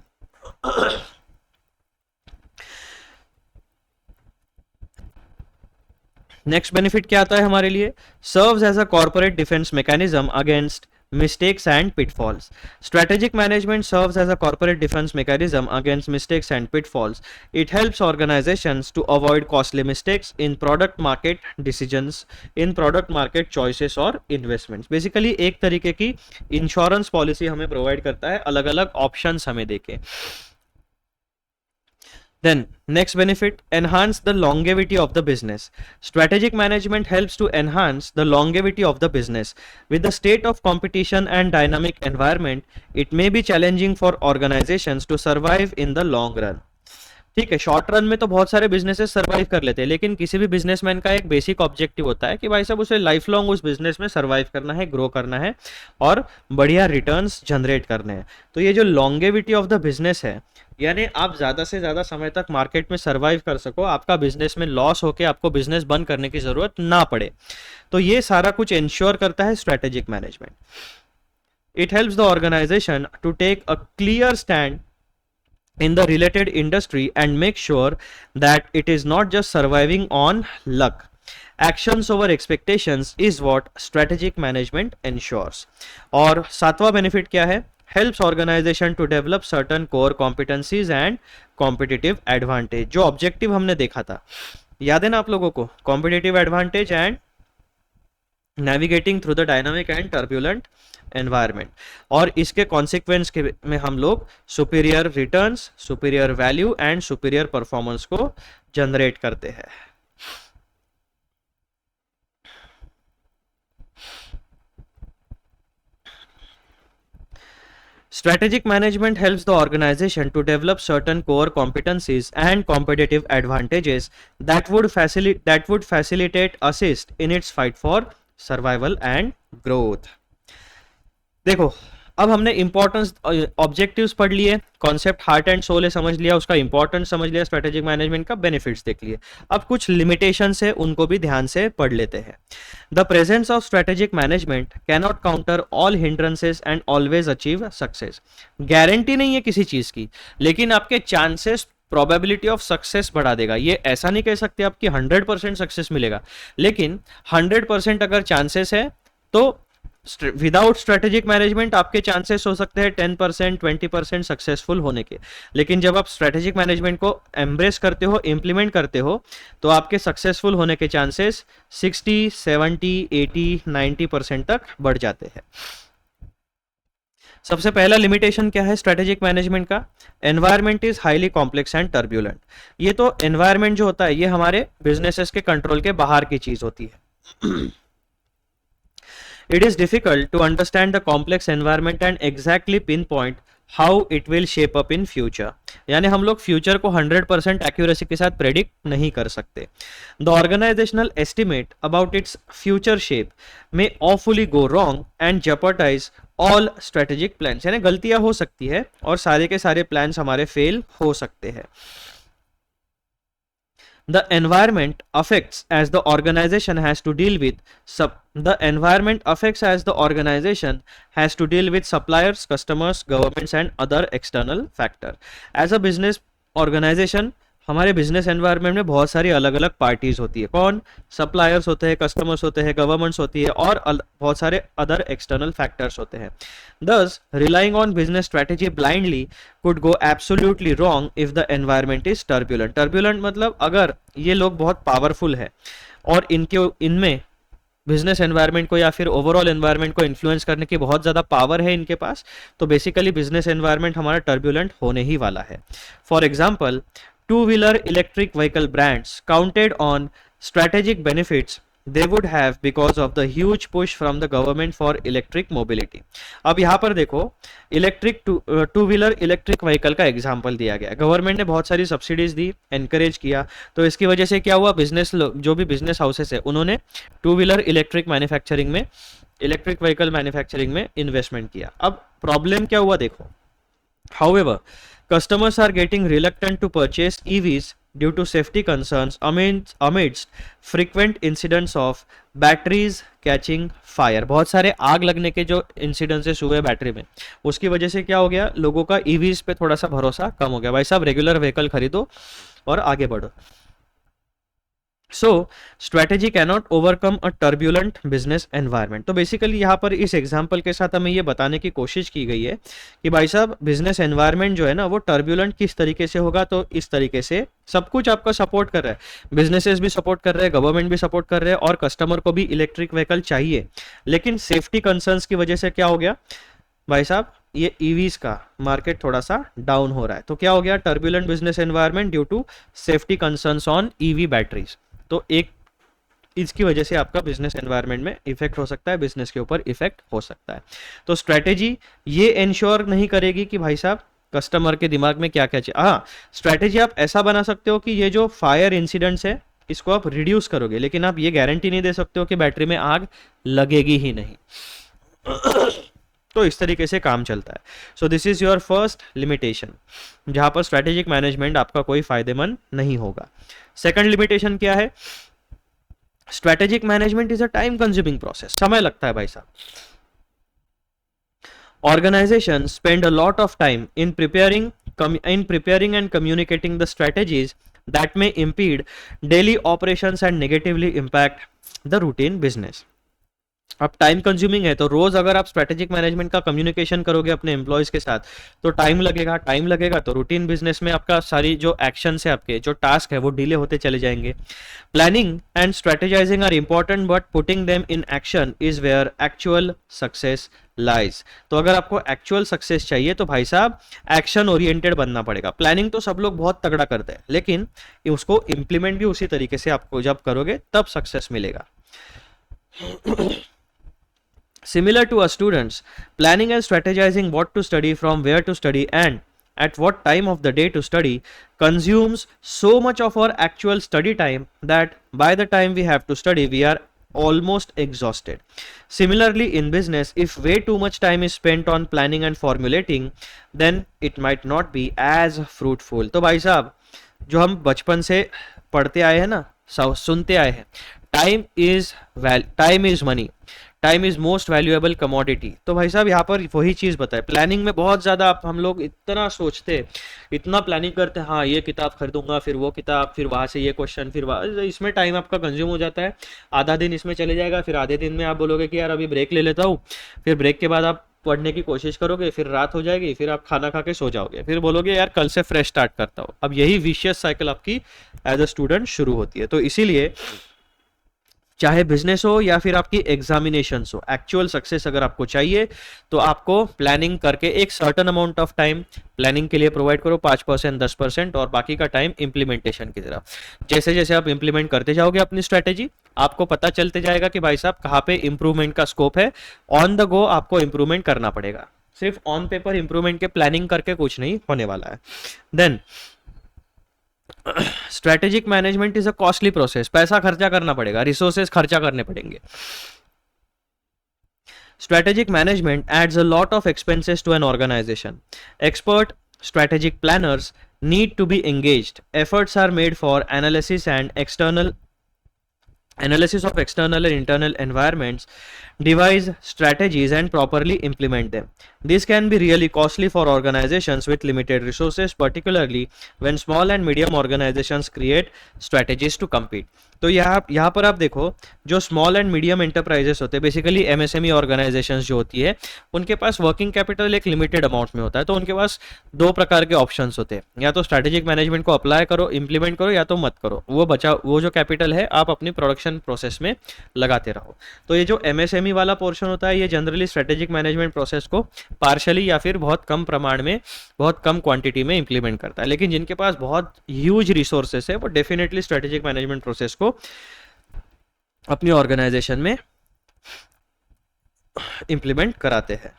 Next benefit क्या आता है हमारे लिए? Serves as a corporate defense mechanism against mistakes and pitfalls. Strategic management serves as a corporate defense mechanism against mistakes and pitfalls. It helps organizations to avoid costly mistakes in product market decisions, in product market choices or investments. Basically एक तरीके की इंश्योरेंस पॉलिसी हमें प्रोवाइड करता है, अलग अलग ऑप्शंस हमें देके। Then next benefit, enhance the longevity of the business. Strategic management helps to enhance the longevity of the business. With the state of competition and dynamic environment, it may be challenging for organizations to survive in the long run. ठीक है, शॉर्ट रन में तो बहुत सारे बिजनेसेस सरवाइव कर लेते हैं, लेकिन किसी भी बिजनेसमैन का एक बेसिक ऑब्जेक्टिव होता है कि भाई साहब उसे लाइफ लॉन्ग उस बिजनेस में सरवाइव करना है, ग्रो करना है और बढ़िया रिटर्न्स जनरेट करने हैं। तो ये जो लॉन्गेविटी ऑफ द बिजनेस है, यानी आप ज़्यादा से ज़्यादा समय तक मार्केट में सरवाइव कर सको, आपका बिजनेस में लॉस होके आपको बिजनेस बंद करने की ज़रूरत ना पड़े, तो ये सारा कुछ इंश्योर करता है strategic management. It helps the organization to take a clear stand in the related industry and make sure that it is not just surviving on luck. Actions over expectations is what strategic management ensures. और सातवां बेनिफिट क्या है? Helps organization to develop certain core competencies and competitive advantage. जो ऑब्जेक्टिव हमने देखा था, याद है ना आप लोगों को? Competitive advantage and navigating through the dynamic and turbulent environment, और इसके कॉन्सिक्वेंस के में हम लोग superior returns, superior value and superior performance को जनरेट करते हैं। Strategic management helps the organization to develop certain core competencies and competitive advantages that would facilitate assist in its fight for survival and growth. देखो, अब हमने इंपॉर्टेंस ऑब्जेक्टिव्स पढ़ लिए, कॉन्सेप्ट हार्ट एंड सोल है समझ लिया, उसका इंपॉर्टेंस समझ लिया, स्ट्रेटेजिक मैनेजमेंट का बेनिफिट्स देख लिए। अब कुछ लिमिटेशंस है, उनको भी ध्यान से पढ़ लेते हैं। The presence of strategic management cannot counter all hindrances and always achieve success. Guarantee नहीं है किसी चीज की, लेकिन आपके चांसेस, प्रोबेबिलिटी ऑफ सक्सेस बढ़ा देगा। ये ऐसा नहीं कह सकते आपकी 100% सक्सेस मिलेगा, लेकिन 100% अगर चांसेस है तो विदाउट स्ट्रेटेजिक मैनेजमेंट आपके चांसेस हो सकते हैं 10%, 20% सक्सेसफुल होने के। लेकिन जब आप स्ट्रेटेजिक मैनेजमेंट को एम्ब्रेस करते हो, इंप्लीमेंट करते हो, तो आपके सक्सेसफुल होने के चांसेस 60, 70, 80, 90% तक बढ़ जाते हैं। सबसे पहला लिमिटेशन क्या है स्ट्रेटेजिक मैनेजमेंट का? Environment is highly complex and turbulent. ये तो एनवायरनमेंट जो होता है ये हमारे बिजनेसेस के कंट्रोल के बाहर की चीज होती है। It is difficult to understand the complex environment and exactly pinpoint how it will shape up in future. यानी हम लोग फ्यूचर को 100% एक्यूरेसी के साथ प्रेडिक्ट नहीं कर सकते। The organizational estimate about its future shape may awfully go wrong and jeopardize all strategic plans. यानी गलतियां हो सकती है और सारे के सारे प्लान्स हमारे फेल हो सकते हैं। The environment affects as the organization has to deal with suppliers, customers, governments and other external factor. As a business organization, हमारे बिजनेस एनवायरनमेंट में बहुत सारी अलग अलग पार्टीज होती है। कौन? सप्लायर्स होते हैं, कस्टमर्स होते हैं, गवर्नमेंट्स होती है और बहुत सारे अदर एक्सटर्नल फैक्टर्स होते हैं। Thus, relying on business strategy blindly could go absolutely wrong if the environment is turbulent. Turbulent मतलब अगर ये लोग बहुत पावरफुल है और इनमें बिजनेस एनवायरनमेंट को या फिर ओवरऑल एनवायरनमेंट को इन्फ्लुएंस करने की बहुत ज़्यादा पावर है इनके पास, तो बेसिकली बिजनेस एनवायरनमेंट हमारा टर्ब्यूलेंट होने ही वाला है। For example, two-wheeler electric vehicle brands counted on strategic benefits they would have because of the huge push from the government for electric mobility. अब यहाँ पर देखो, electric two wheeler electric vehicle का एग्जांपल दिया गया। गवर्नमेंट ने बहुत सारी सब्सिडीज दी, एनकरेज किया, तो इसकी वजह से क्या हुआ, बिजनेस जो भी बिजनेस हाउसेस है उन्होंने टू व्हीलर इलेक्ट्रिक मैन्युफैक्चरिंग में, इलेक्ट्रिक व्हीकल मैन्युफैक्चरिंग में इन्वेस्टमेंट किया। अब प्रॉब्लम क्या हुआ देखो, however customers are getting reluctant to purchase EVs due to safety concerns amidst frequent incidents of batteries catching fire. बहुत सारे आग लगने के जो इंसिडेंसेस हुए बैटरी में, उसकी वजह से क्या हो गया, लोगों का EVs पे थोड़ा सा भरोसा कम हो गया। भाई साहब रेगुलर व्हीकल खरीदो और आगे बढ़ो। सो स्ट्रेटेजी कैनॉट ओवरकम अ टर्ब्यूलेंट बिजनेस एनवायरनमेंट। तो बेसिकली यहाँ पर इस एग्जाम्पल के साथ हमें ये बताने की कोशिश की गई है कि भाई साहब बिजनेस एनवायरनमेंट जो है ना वो टर्ब्यूलेंट किस तरीके से होगा। तो इस तरीके से सब कुछ आपका सपोर्ट कर रहा है, बिजनेसेस भी सपोर्ट कर रहे हैं, गवर्नमेंट भी सपोर्ट कर रहे हैं और कस्टमर को भी इलेक्ट्रिक व्हीकल चाहिए, लेकिन सेफ्टी कंसर्न्स की वजह से क्या हो गया भाई साहब, ये ईवीज का मार्केट थोड़ा सा डाउन हो रहा है। तो क्या हो गया, turbulent business environment due to safety concerns on EV batteries. तो एक इसकी वजह से आपका बिजनेस एनवायरनमेंट में इफेक्ट हो सकता है, बिजनेस के ऊपर इफेक्ट हो सकता है। तो स्ट्रेटेजी ये इंश्योर नहीं करेगी कि भाई साहब कस्टमर के दिमाग में क्या क्या चाहिए। हाँ, स्ट्रैटेजी आप ऐसा बना सकते हो कि ये जो फायर इंसिडेंट्स है इसको आप रिड्यूस करोगे, लेकिन आप ये गारंटी नहीं दे सकते हो कि बैटरी में आग लगेगी ही नहीं। तो इस तरीके से काम चलता है। So this is your first limitation, जहां पर स्ट्रेटेजिक मैनेजमेंट आपका कोई फायदेमंद नहीं होगा। सेकंड लिमिटेशन क्या है? Strategic management is a time consuming process, समय लगता है भाई साहब। Organizations spend a lot of time in preparing and communicating the strategies that may impede daily operations and negatively impact the routine business. अब टाइम कंज्यूमिंग है तो रोज अगर आप स्ट्रेटेजिक मैनेजमेंट का कम्युनिकेशन करोगे अपने एम्प्लॉयज के साथ तो टाइम लगेगा तो रूटीन बिजनेस में आपका सारी जो एक्शन है, आपके जो टास्क है वो डिले होते चले जाएंगे। Planning and strategizing are important but putting them in action is where actual success lies. तो अगर आपको एक्चुअल सक्सेस चाहिए तो भाई साहब एक्शन ओरिएंटेड बनना पड़ेगा। प्लानिंग तो सब लोग बहुत तगड़ा करते हैं, लेकिन उसको इंप्लीमेंट भी उसी तरीके से आपको जब करोगे तब सक्सेस मिलेगा। Similar to us students, planning and strategizing what to study, from where to study, and at what time of the day to study consumes so much of our actual study time that by the time we have to study, we are almost exhausted. Similarly, in business, if way too much time is spent on planning and formulating, then it might not be as fruitful. तो भाई साहब जो हम बचपन से पढ़ते आए हैं ना, सुनते आए हैं, time is money, time is most valuable commodity. तो भाई साहब यहाँ पर वही चीज बताए। प्लानिंग में बहुत ज्यादा हम लोग इतना सोचते, इतना प्लानिंग करते हैं, हाँ ये किताब खरीदूंगा, फिर वो किताब, फिर वहां से ये क्वेश्चन, फिर इसमें टाइम आपका कंज्यूम हो जाता है। आधा दिन इसमें चले जाएगा, फिर आधे दिन में आप बोलोगे कि यार अभी ब्रेक ले लेता हूँ, फिर ब्रेक के बाद आप पढ़ने की कोशिश करोगे, फिर रात हो जाएगी, फिर आप खाना खा के सो जाओगे, फिर बोलोगे यार कल से फ्रेश स्टार्ट करता हूँ। अब यही विशियस साइकिल आपकी एज अ स्टूडेंट शुरू होती है। तो इसीलिए चाहे बिजनेस हो या फिर आपकी एग्जामिनेशन हो, एक्चुअल सक्सेस अगर आपको चाहिए तो आपको प्लानिंग करके एक certain amount of time planning के लिए प्रोवाइड करो, 5% 10%, और बाकी का टाइम इंप्लीमेंटेशन की तरफ। जैसे जैसे आप इंप्लीमेंट करते जाओगे अपनी स्ट्रेटेजी, आपको पता चलते जाएगा कि भाई साहब कहाँ पे इंप्रूवमेंट का स्कोप है। ऑन द गो आपको इंप्रूवमेंट करना पड़ेगा, सिर्फ ऑन पेपर इंप्रूवमेंट के प्लानिंग करके कुछ नहीं होने वाला है। Then strategic management is a costly process, पैसा खर्चा करना पड़ेगा, रिसोर्सेज खर्चा करने पड़ेंगे। Strategic management adds a lot of expenses to an organization. Expert strategic planners need to be engaged. Efforts are made for analysis of external and internal environments, devise strategies and properly implement them. This can be really costly for organizations with limited resources, particularly when small and medium organizations create strategies to compete. तो यहाँ पर आप देखो, जो स्मॉल एंड मीडियम एंटरप्राइजेस होते हैं, बेसिकली एमएसएमई ऑर्गेनाइजेशंस जो होती है, उनके पास वर्किंग कैपिटल एक लिमिटेड अमाउंट में होता है। तो उनके पास दो प्रकार के ऑप्शंस होते हैं, या तो स्ट्रैटेजिक मैनेजमेंट को अप्लाई करो, इंप्लीमेंट करो, या तो मत करो। वो जो कैपिटल है आप अपनी प्रोडक्शन प्रोसेस में लगाते रहो। तो ये जो एमएसएमई वाला पोर्शन होता है, ये जनरली स्ट्रैटेजिक मैनेजमेंट प्रोसेस को पार्शली या फिर बहुत कम प्रमाण में, बहुत कम क्वांटिटी में इंप्लीमेंट करता है। लेकिन जिनके पास बहुत ह्यूज रिसोर्सेस है, वो डेफिनेटली स्ट्रैटेजिक मैनेजमेंट प्रोसेस को अपनी ऑर्गेनाइजेशन में इंप्लीमेंट कराते हैं।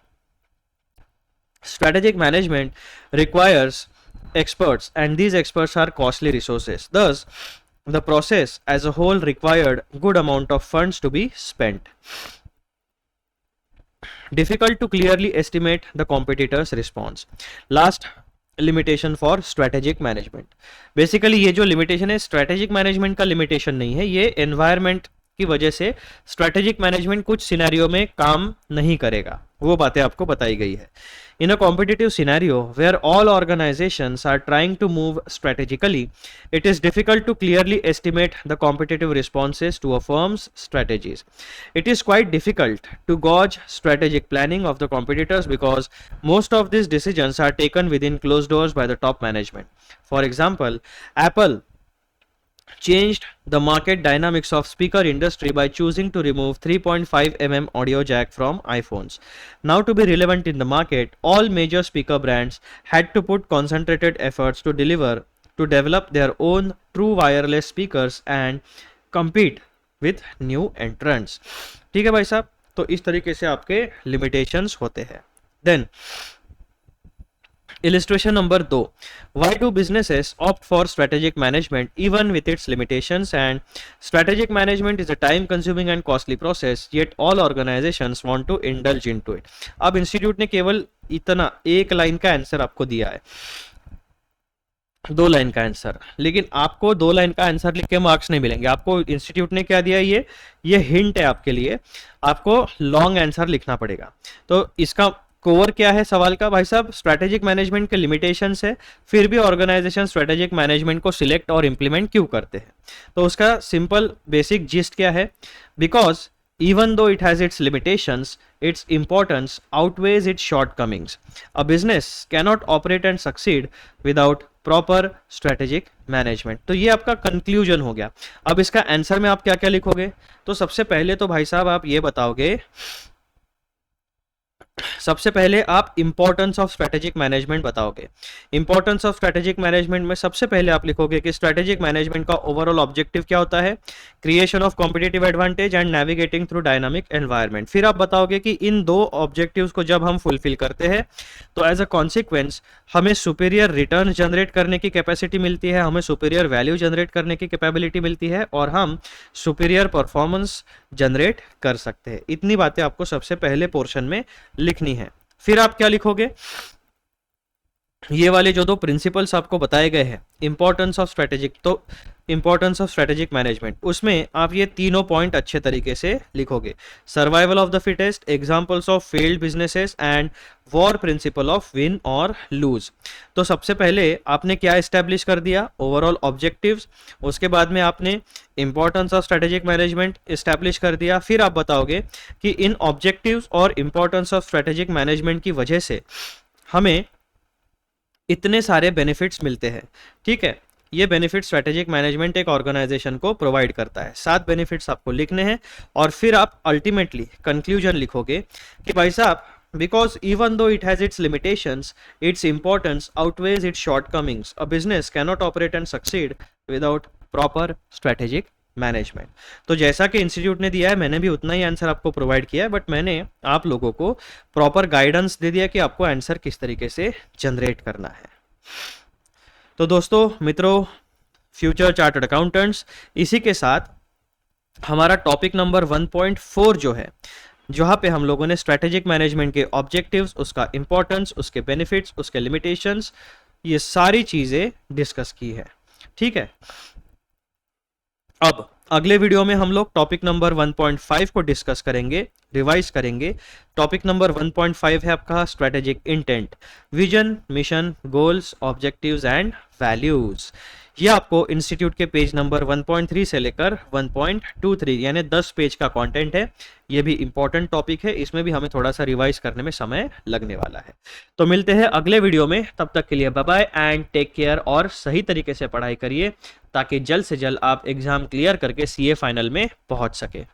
Strategic management requires experts, and these experts are costly resources. Thus, the process as a whole required good amount of funds to be spent. Difficult to clearly estimate the competitor's response. Last limitation for strategic management. Basically ये जो limitation है strategic management का limitation नहीं है, ये environment की वजह से strategic management कुछ सिनेरियो में काम नहीं करेगा, वो बातें आपको बताई गई है। In a competitive scenario where all organizations are trying to move strategically, it is difficult to clearly estimate the competitive responses to a firm's strategies. It is quite difficult to gauge strategic planning of the competitors because most of these decisions are taken within closed doors by the top management. For example, Apple changed the market dynamics of speaker industry by choosing to remove 3.5 mm audio jack from iPhones. Now, to be relevant in the market, all major speaker brands had to put concentrated efforts to develop their own true wireless speakers and compete with new entrants. ठीक है भाई साहब, तो इस तरीके से आपके limitations होते हैं. Then Illustration number 2. Why do businesses opt for strategic management even with its limitations? And strategic management is a time consuming and costly process, yet all organizations want to indulge into it. अब इंस्टीट्यूट ने केवल इतना एक लाइन का आंसर आपको दिया है, 2 लाइन का आंसर, लेकिन आपको 2 लाइन का आंसर लिख के मार्क्स नहीं मिलेंगे। आपको इंस्टीट्यूट ने क्या दिया, ये हिंट है आपके लिए, आपको लॉन्ग आंसर लिखना पड़ेगा। तो इसका कोर क्या है सवाल का, भाई साहब स्ट्रैटेजिक मैनेजमेंट के लिमिटेशंस है, फिर भी ऑर्गेनाइजेशन स्ट्रैटेजिक मैनेजमेंट को सिलेक्ट और इंप्लीमेंट क्यों करते हैं। तो उसका सिंपल बेसिक जिस्ट क्या है, because even though it has its limitations, its importance outweighs its shortcomings. A business cannot operate and succeed without proper strategic management. तो ये आपका कंक्लूजन हो गया। अब इसका आंसर में आप क्या क्या लिखोगे, तो सबसे पहले तो भाई साहब आप ये बताओगे, सबसे पहले आप इंपॉर्टेंस ऑफ स्ट्रेटेजिक मैनेजमेंट बताओगे। इंपॉर्टेंस ऑफ स्ट्रेटेजिक मैनेजमेंट में सबसे पहले आप लिखोगे कि स्ट्रेटेजिक मैनेजमेंट का ओवरऑल ऑब्जेक्टिव क्या होता है, creation of competitive advantage and navigating through dynamic environment. फिर आप बताओगे कि इन 2 ऑब्जेक्टिव्स को जब हम फुलफिल करते हैं तो एज अ कॉन्सिक्वेंस हमें सुपीरियर रिटर्न जनरेट करने की कैपेसिटी मिलती है, हमें सुपीरियर वैल्यू जनरेट करने की कैपेबिलिटी मिलती है और हम सुपीरियर परफॉर्मेंस जनरेट कर सकते हैं। इतनी बातें आपको सबसे पहले पोर्शन में लिखनी है। फिर आप क्या लिखोगे, ये वाले जो 2 प्रिंसिपल्स आपको बताए गए हैं, इंपॉर्टेंस ऑफ स्ट्रेटेजिक, तो इंपॉर्टेंस ऑफ स्ट्रेटेजिक मैनेजमेंट, उसमें आप ये तीनों पॉइंट अच्छे तरीके से लिखोगे। Survival of the fittest, examples of failed businesses and war principle of win और लूज। तो सबसे पहले आपने क्या एस्टेब्लिश कर दिया, ओवरऑल ऑब्जेक्टिव्स, उसके बाद में आपने importance of strategic management establish कर दिया। फिर आप बताओगे कि इन ऑब्जेक्टिव्स और इंपॉर्टेंस ऑफ स्ट्रेटेजिक मैनेजमेंट की वजह से हमें इतने सारे बेनिफिट्स मिलते हैं। ठीक है, ये बेनिफिट स्ट्रेटेजिक मैनेजमेंट एक ऑर्गेनाइजेशन को प्रोवाइड करता है। 7 बेनिफिट्स आपको लिखने हैं और फिर आप अल्टीमेटली कंक्लूजन लिखोगे कि भाई साहब because even though it has its limitations, its importance outweighs it's shortcomings. A business cannot operate and succeed without proper strategic management. तो जैसा कि इंस्टीट्यूट ने दिया है मैंने भी उतना ही आंसर आपको प्रोवाइड किया है, बट मैंने आप लोगों को प्रॉपर गाइडेंस दे दिया कि आपको आंसर किस तरीके से जनरेट करना है। तो दोस्तों, मित्रों, फ्यूचर चार्टर्ड अकाउंटेंट्स, इसी के साथ हमारा टॉपिक नंबर 1.4 जो है, जहाँ पे हम लोगों ने स्ट्रेटेजिक मैनेजमेंट के ऑब्जेक्टिव्स, उसका इंपॉर्टेंस, उसके बेनिफिट्स, उसके लिमिटेशंस, ये सारी चीजें डिस्कस की है। ठीक है, अब अगले वीडियो में हम लोग टॉपिक नंबर 1.5 को डिस्कस करेंगे, रिवाइज करेंगे। टॉपिक नंबर 1.5 है आपका strategic intent, vision, mission, goals, objectives and values. ये आपको इंस्टीट्यूट के पेज नंबर 1.3 से लेकर 1.23 यानी 10 पेज का कंटेंट है। ये भी इंपॉर्टेंट टॉपिक है, इसमें भी हमें थोड़ा सा रिवाइज करने में समय लगने वाला है। तो मिलते हैं अगले वीडियो में, तब तक के लिए bye bye and take care, और सही तरीके से पढ़ाई करिए ताकि जल्द से जल्द आप एग्जाम क्लियर करके सीए फाइनल में पहुंच सके।